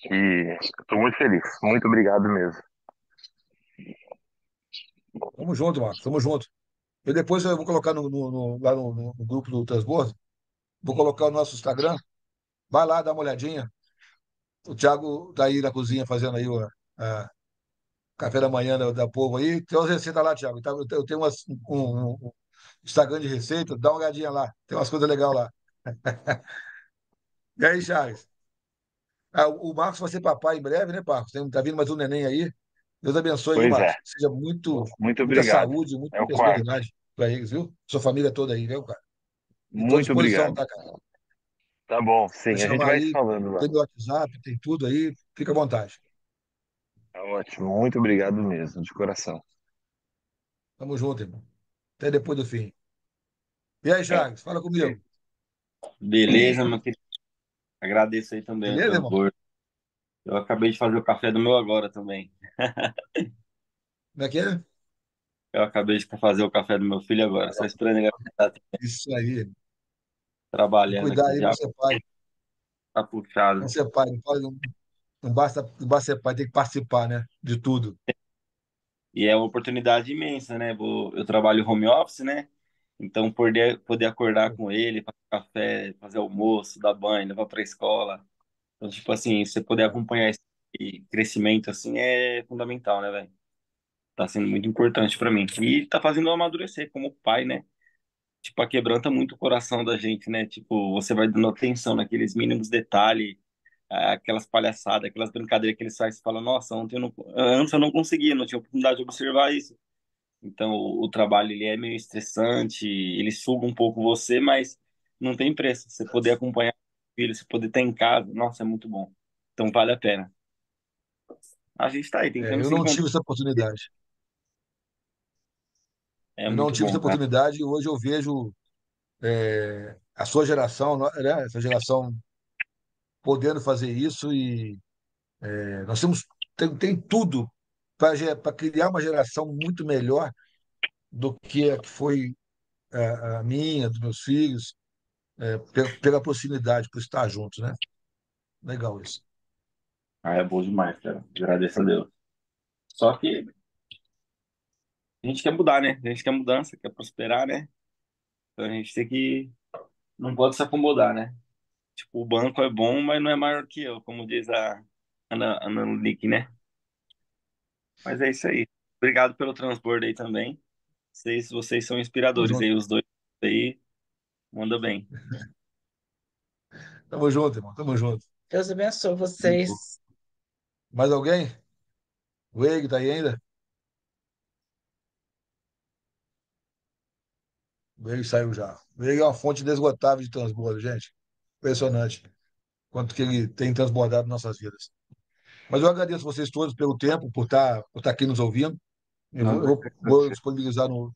e estou muito feliz, muito obrigado mesmo. Tamo junto, Marcos, tamo junto. Eu depois eu vou colocar lá no grupo do Transbordo, vou colocar o nosso Instagram. Vai lá, dá uma olhadinha. O Thiago tá aí na cozinha fazendo aí o café da manhã da povo aí. Tem umas receitas lá, Thiago. Tá? Eu tenho Instagram de receita, dá uma olhadinha lá. Tem umas coisas legais lá. E aí, Charles? O Marcos vai ser papai em breve, né, Marcos? Tá vindo mais um neném aí. Deus abençoe, viu, Pois é, Marcos? Seja muito muita obrigado. saúde, muita É o quarto. prosperidade para eles, viu? Sua família toda aí, viu, cara? E estou à Muito disposição, obrigado. tá, cara? Tá bom, Vai sim, a gente chamar vai se aí, falando lá. tem meu WhatsApp, tem tudo aí, fica à vontade. Tá ótimo, muito obrigado mesmo, de coração. Tamo junto, irmão. Até depois do fim. E aí, É, Charles, fala comigo. beleza, meu querido. Agradeço aí também o Beleza, irmão? transbordo. Eu acabei de fazer o café do meu agora também. Como é que é? Eu acabei de fazer o café do meu filho agora. Só esperando ele estar Isso aí. Tem que trabalhando cuidar aqui aí para já. ser pai. Tá Para puxado. ser pai, não basta ser pai, tem que participar, né? De tudo. E é uma oportunidade imensa, né? Eu trabalho home office, né? Então, poder acordar com ele, fazer café, fazer almoço, dar banho, levar para a escola. Então, tipo assim, você poder acompanhar esse crescimento, assim, é fundamental, né, velho? Tá sendo muito importante para mim. E tá fazendo eu amadurecer como pai, né? Tipo, quebranta muito o coração da gente, né? Tipo, você vai dando atenção naqueles mínimos detalhes, aquelas palhaçadas, aquelas brincadeiras que eles fazem, você fala, nossa, antes eu não conseguia, não tinha oportunidade de observar isso. Então, o trabalho, ele é meio estressante, ele suga um pouco você, mas não tem preço. Você poder acompanhar o filho, você poder estar em casa, nossa, é muito bom. Então, vale a pena. A gente tá aí, tentando Eu se não encontrar. tive essa oportunidade. É Eu não muito tive essa bom, cara. oportunidade e hoje eu vejo a sua geração, né? Essa geração podendo fazer isso e nós tem tudo para criar uma geração muito melhor do que a que foi a minha, dos meus filhos, pela proximidade, por estar juntos, né? Legal isso. Ah, é bom demais, cara. Agradeço a Deus. Só que a gente quer mudar, né? A gente quer mudança, quer prosperar, né? Então a gente tem que. Não pode se acomodar, né? Tipo, o banco é bom, mas não é maior que eu, como diz a Ana Nick, né? Mas é isso aí. Obrigado pelo transbordo aí também. Vocês são Tamo inspiradores junto. aí, os dois aí. Manda bem. Tamo junto, irmão. Tamo junto. Deus abençoe vocês. Mais alguém? O Eig tá aí ainda? O Eig saiu já. O Eig é uma fonte inesgotável de transbordo, gente. Impressionante. Quanto que ele tem transbordado nossas vidas. Mas eu agradeço vocês todos pelo tempo, por estar aqui nos ouvindo. Eu vou, Nós eu é que vou, vou agradecemos. disponibilizar no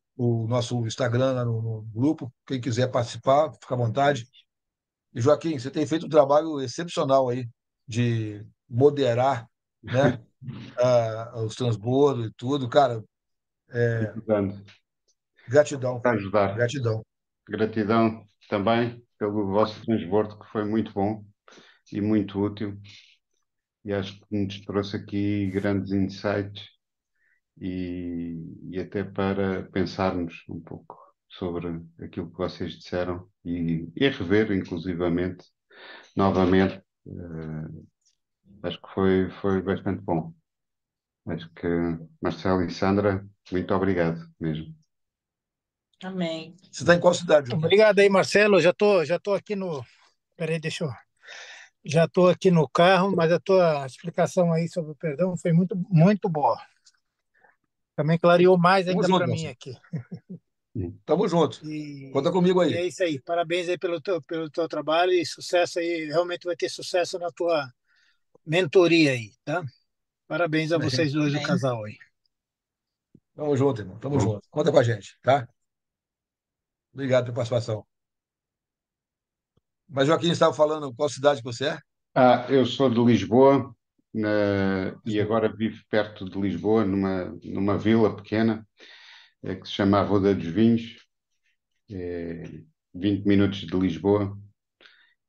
nosso Instagram, lá no grupo. Quem quiser participar, fica à vontade. E, Joaquim, você tem feito um trabalho excepcional aí de moderar, né, os transbordos e tudo. Cara, Ajudando gratidão, a cara. ajudar. Gratidão. Gratidão também pelo vosso transbordo, que foi muito bom e muito útil. E acho que nos trouxe aqui grandes insights e até para pensarmos um pouco sobre aquilo que vocês disseram e rever, inclusivamente, novamente. Acho que foi bastante bom. Acho que Marcelo e Sandra, muito obrigado mesmo. Amém. Você está em qual cidade, Joaquim? Obrigado aí, Marcelo. Já tô aqui no. Peraí, deixa eu. Já estou aqui no carro, mas a tua explicação aí sobre o perdão foi muito, muito boa. Também clareou mais Tamo ainda junto, para mim Marcelo. aqui. Tamo junto. Conta comigo E aí. é isso aí. Parabéns aí pelo teu trabalho e sucesso aí. Realmente vai ter sucesso na tua mentoria aí, tá? Parabéns a vocês dois, o Amém. casal aí. Tamo junto, irmão. Tamo Bom. junto. Conta com a gente, tá? Obrigado pela participação. Mas, Joaquim, estava falando qual cidade que você é? Eu sou de Lisboa, e Lisboa. agora vivo perto de Lisboa, numa vila pequena, que se chama Arruda dos Vinhos, é, 20 minutos de Lisboa,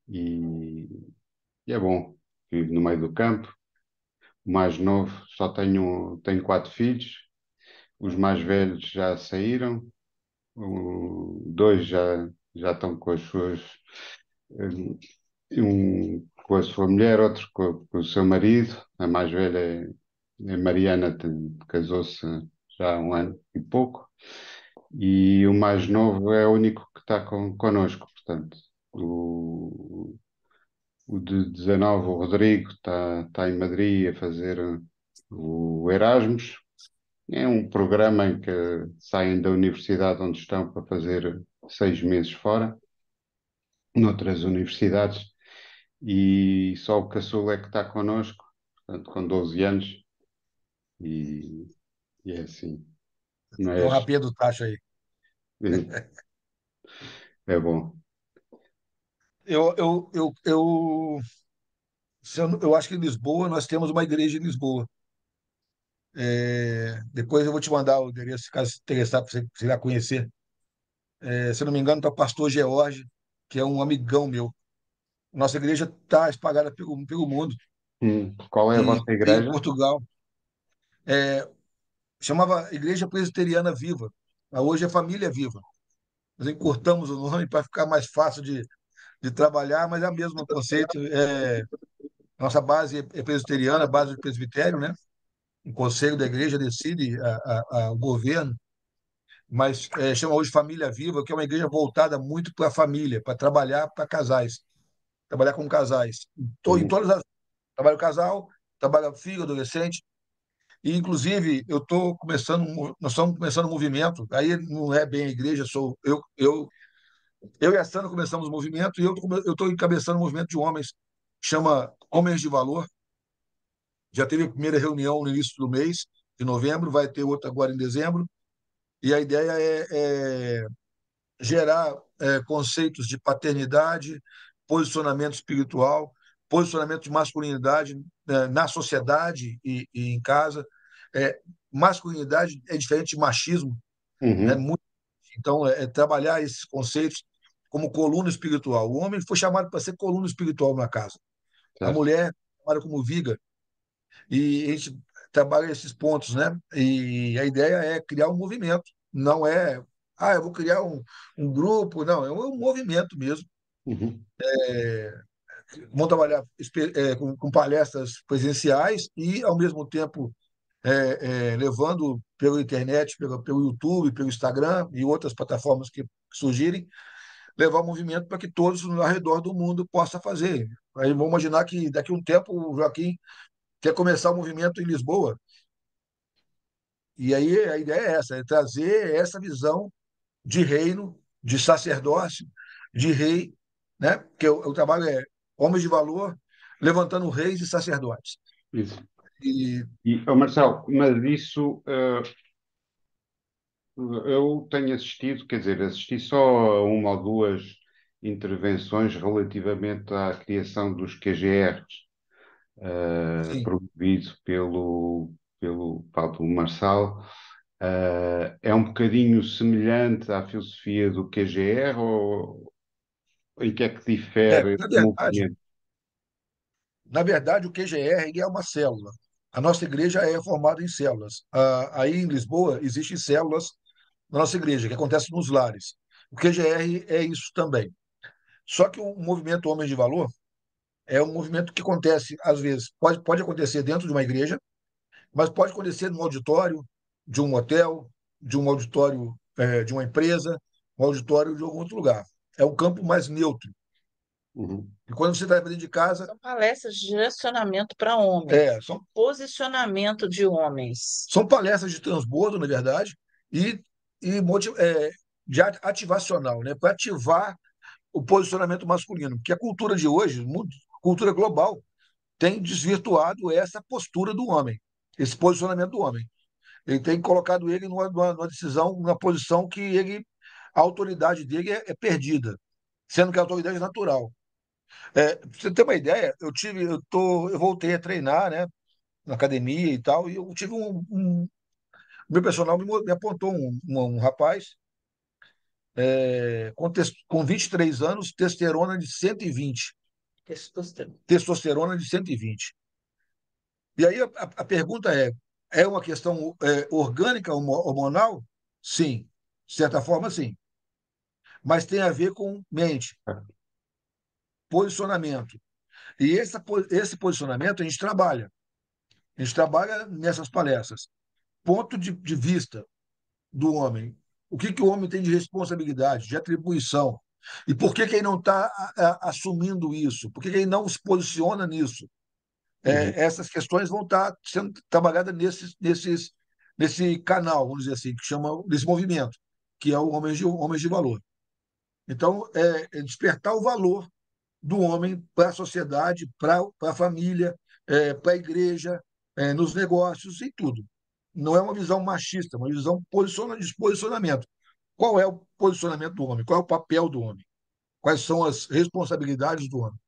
e, e é bom. Vivo no meio do campo. O mais novo só tenho quatro filhos, os mais velhos já saíram, dois já estão com as suas. Um com a sua mulher, outro com o seu marido. A mais velha é Mariana, casou-se já há um ano e pouco. E o mais novo é o único que está connosco, portanto. O de 19, o Rodrigo, está em Madrid a fazer o Erasmus. É um programa em que saem da universidade onde estão para fazer 6 meses fora, noutras universidades, e só o caçula é que está connosco, portanto, com 12 anos, e, e é assim. É um Mas rapinha do tacho aí. é bom. Eu, eu, eu, eu, eu acho que em Lisboa nós temos uma igreja em Lisboa. Depois eu vou te mandar o endereço, caso se interessar, para você ir lá conhecer. Se eu não me engano, está o pastor George, que é um amigão meu. Nossa igreja está espalhada pelo mundo Qual é a e vossa tem em igreja? Portugal. É, chamava Igreja Presbiteriana Viva. Mas hoje é Família Viva. Nós encurtamos o nome para ficar mais fácil de trabalhar, mas é o mesmo conceito. Nossa base é presbiteriana, base do presbitério, né? O conselho da igreja decide o governo, mas chama hoje Família Viva, que é uma igreja voltada muito para a família, para trabalhar para casais, trabalhar com casais. Em Uhum. todas as trabalha o casal, trabalha filho, adolescente, e inclusive nós estamos começando um movimento, aí não é bem a igreja, sou eu e a Sandra começamos o movimento, e eu estou encabeçando um movimento de homens, chama Homens de Valor. Já teve a primeira reunião no início do mês, de novembro, vai ter outra agora em dezembro, e a ideia é gerar conceitos de paternidade, posicionamento espiritual, posicionamento de masculinidade na sociedade e em casa. É, masculinidade é diferente de machismo, né? Uhum. Então, trabalhar esses conceitos como coluna espiritual. O homem foi chamado para ser coluna espiritual na casa. A Certo. mulher trabalha como viga. E a gente trabalha esses pontos, né? E a ideia é criar um movimento. Não é, eu vou criar um grupo. Não, é um movimento mesmo. Uhum. Vão trabalhar com palestras presenciais e, ao mesmo tempo, levando pela internet, pelo YouTube, pelo Instagram e outras plataformas que surgirem, levar o movimento para que todos ao redor do mundo possam fazer. Aí vamos imaginar que daqui a um tempo o Joaquim quer começar o movimento em Lisboa. E aí a ideia é essa, é trazer essa visão de reino, de sacerdócio, de rei, né? Porque o trabalho é homens de valor levantando reis e sacerdotes. Isso. E Marcelo, mas isso eu tenho assistido, quer dizer, assisti só a uma ou duas intervenções relativamente à criação dos QGRs, sim, promovido pelo Pablo Marçal. É um bocadinho semelhante à filosofia do QGR ou em que é que é, difere na o verdade, movimento? na verdade o QGR ele é uma célula. A nossa igreja é formada em células. Aí em Lisboa existem células na nossa igreja que acontecem nos lares. O QGR é isso também. Só que o movimento Homens de Valor é um movimento que acontece, às vezes, pode acontecer dentro de uma igreja, mas pode acontecer num auditório de um hotel, de um auditório de uma empresa, um auditório de algum outro lugar. É um campo mais neutro. Uhum. E quando você está dentro de casa, São palestras de direcionamento para homens, são, posicionamento de homens. são palestras de transbordo, na verdade, e, de ativacional, né? Para ativar o posicionamento masculino. Porque a cultura de hoje, cultura global, tem desvirtuado essa postura do homem, esse posicionamento do homem. Ele tem colocado ele numa decisão, numa posição que a autoridade dele é perdida, sendo que a autoridade é natural. Pra você ter uma ideia, eu voltei a treinar, né, na academia e tal, e eu tive meu personal me apontou um rapaz com 23 anos, testosterona de 120. Testosterona. Testosterona de 120. E aí a pergunta é uma questão orgânica, hormonal? Sim, de certa forma, sim. Mas tem a ver com mente, posicionamento. E esse posicionamento a gente trabalha. A gente trabalha nessas palestras. Ponto de vista do homem. O que que o homem tem de responsabilidade, de atribuição? E por que que ele não está assumindo isso? Por que que ele não se posiciona nisso? Essas questões vão estar sendo trabalhadas nesse canal, vamos dizer assim, que chama desse movimento, que é o Homens de Valor. Então, é despertar o valor do homem para a sociedade, para a família, para a igreja, nos negócios, em tudo. Não é uma visão machista, é uma visão de posicionamento. Qual é o posicionamento do homem? Qual é o papel do homem? Quais são as responsabilidades do homem?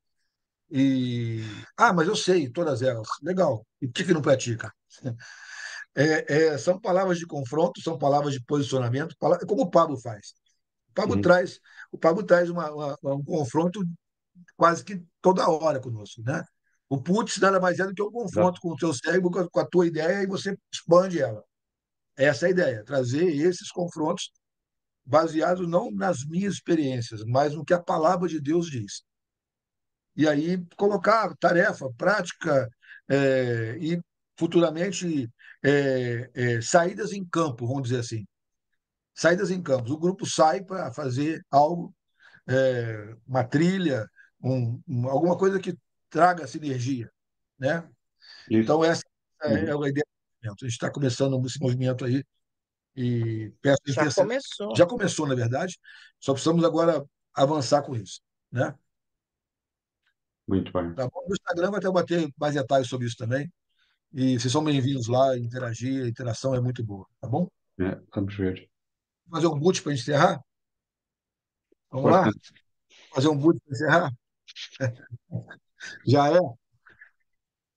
Mas eu sei todas elas. Legal. E por que que não pratica? São palavras de confronto, são palavras de posicionamento, como o Pablo faz. O Pablo Uhum. traz, o Pablo traz um confronto quase que toda hora conosco, né? O putz nada mais é do que um Exato. confronto com o teu cérebro, com a tua ideia, e você expande ela. Essa é a ideia, trazer esses confrontos baseados não nas minhas experiências, mas no que a palavra de Deus diz. E aí colocar tarefa, prática, e futuramente saídas em campo, vamos dizer assim. Saídas em campos. O grupo sai para fazer algo, uma trilha, alguma coisa que traga sinergia, né? Isso. Então, essa é Uhum. a ideia do movimento. A gente está começando esse movimento aí e peço Já começou. já começou, na verdade, só precisamos agora avançar com isso, né? Muito bem. Tá bom? No Instagram vai até bater mais detalhes sobre isso também. E vocês são bem-vindos lá, interagir, a interação é muito boa, tá bom? Vamos ver. Fazer um boot para encerrar? Vamos Força. lá? Fazer um boot para encerrar? Já é?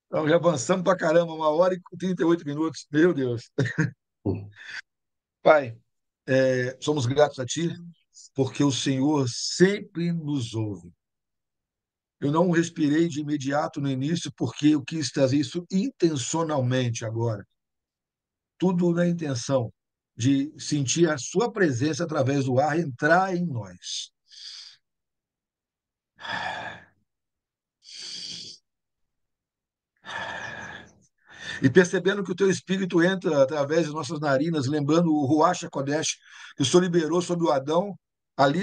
Então, já avançamos para caramba, 1 hora e 38 minutos. Meu Deus. Uhum. Pai, somos gratos a Ti, porque o Senhor sempre nos ouve. Eu não respirei de imediato no início, porque eu quis trazer isso intencionalmente agora. Tudo na intenção de sentir a Sua presença através do ar entrar em nós. E percebendo que o teu espírito entra através das nossas narinas, lembrando o Ruach HaKodesh que o Senhor liberou sobre o Adão, ali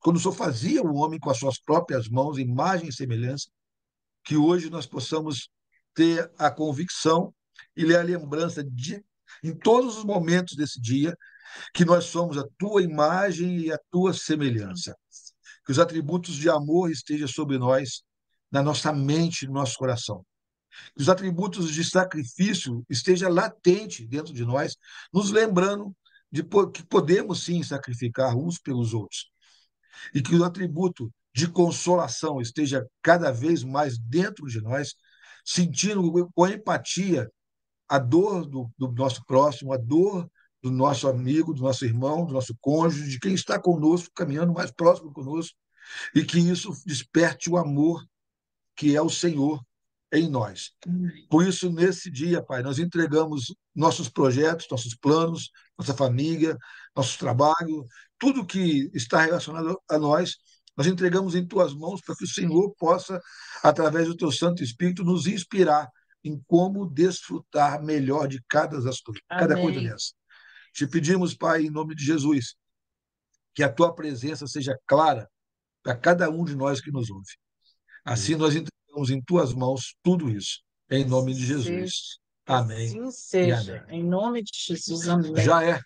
quando o Senhor fazia o homem com as suas próprias mãos, imagem e semelhança, que hoje nós possamos ter a convicção e a lembrança em todos os momentos desse dia, que nós somos a tua imagem e a tua semelhança. Que os atributos de amor estejam sobre nós, na nossa mente, no nosso coração. Que os atributos de sacrifício estejam latente dentro de nós, nos lembrando que podemos sim sacrificar uns pelos outros. E que o atributo de consolação esteja cada vez mais dentro de nós, sentindo com empatia a dor do nosso próximo, a dor do nosso amigo, do nosso irmão, do nosso cônjuge, de quem está conosco, caminhando mais próximo conosco, e que isso desperte o amor que é o Senhor em nós. Por isso, nesse dia, Pai, nós entregamos nossos projetos, nossos planos, nossa família, nosso trabalho, tudo que está relacionado a nós, nós entregamos em Tuas mãos para que o Senhor possa, através do Teu Santo Espírito, nos inspirar em como desfrutar melhor de cada coisa Amém. dessa. Te pedimos, Pai, em nome de Jesus, que a Tua presença seja clara para cada um de nós que nos ouve. Assim nós entregamos em tuas mãos tudo isso, em nome de Jesus. Amém Assim e seja. amém. Em nome de Jesus, amém. Já é.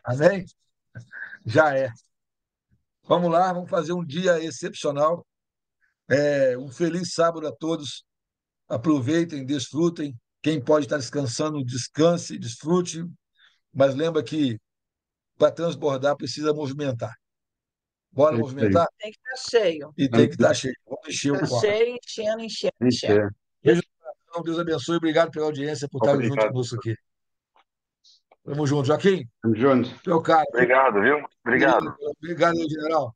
Amém? Já é. Vamos lá, vamos fazer um dia excepcional. Um feliz sábado a todos. Aproveitem, desfrutem. Quem pode estar descansando, descanse, desfrute. Mas lembra que para transbordar precisa movimentar. Bora É isso aí. movimentar? Tem que estar cheio. E tem que estar cheio. Vamos encher o Está copo. cheio, enchendo, enchendo, Isso enchendo. é. Beijo no coração, Deus abençoe. Obrigado pela audiência, por estar junto Obrigado. conosco aqui. Tamo junto. Joaquim, Estamos juntos. meu cara, Obrigado, viu? querido, Obrigado. obrigado, general.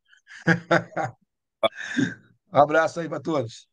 Um abraço aí para todos.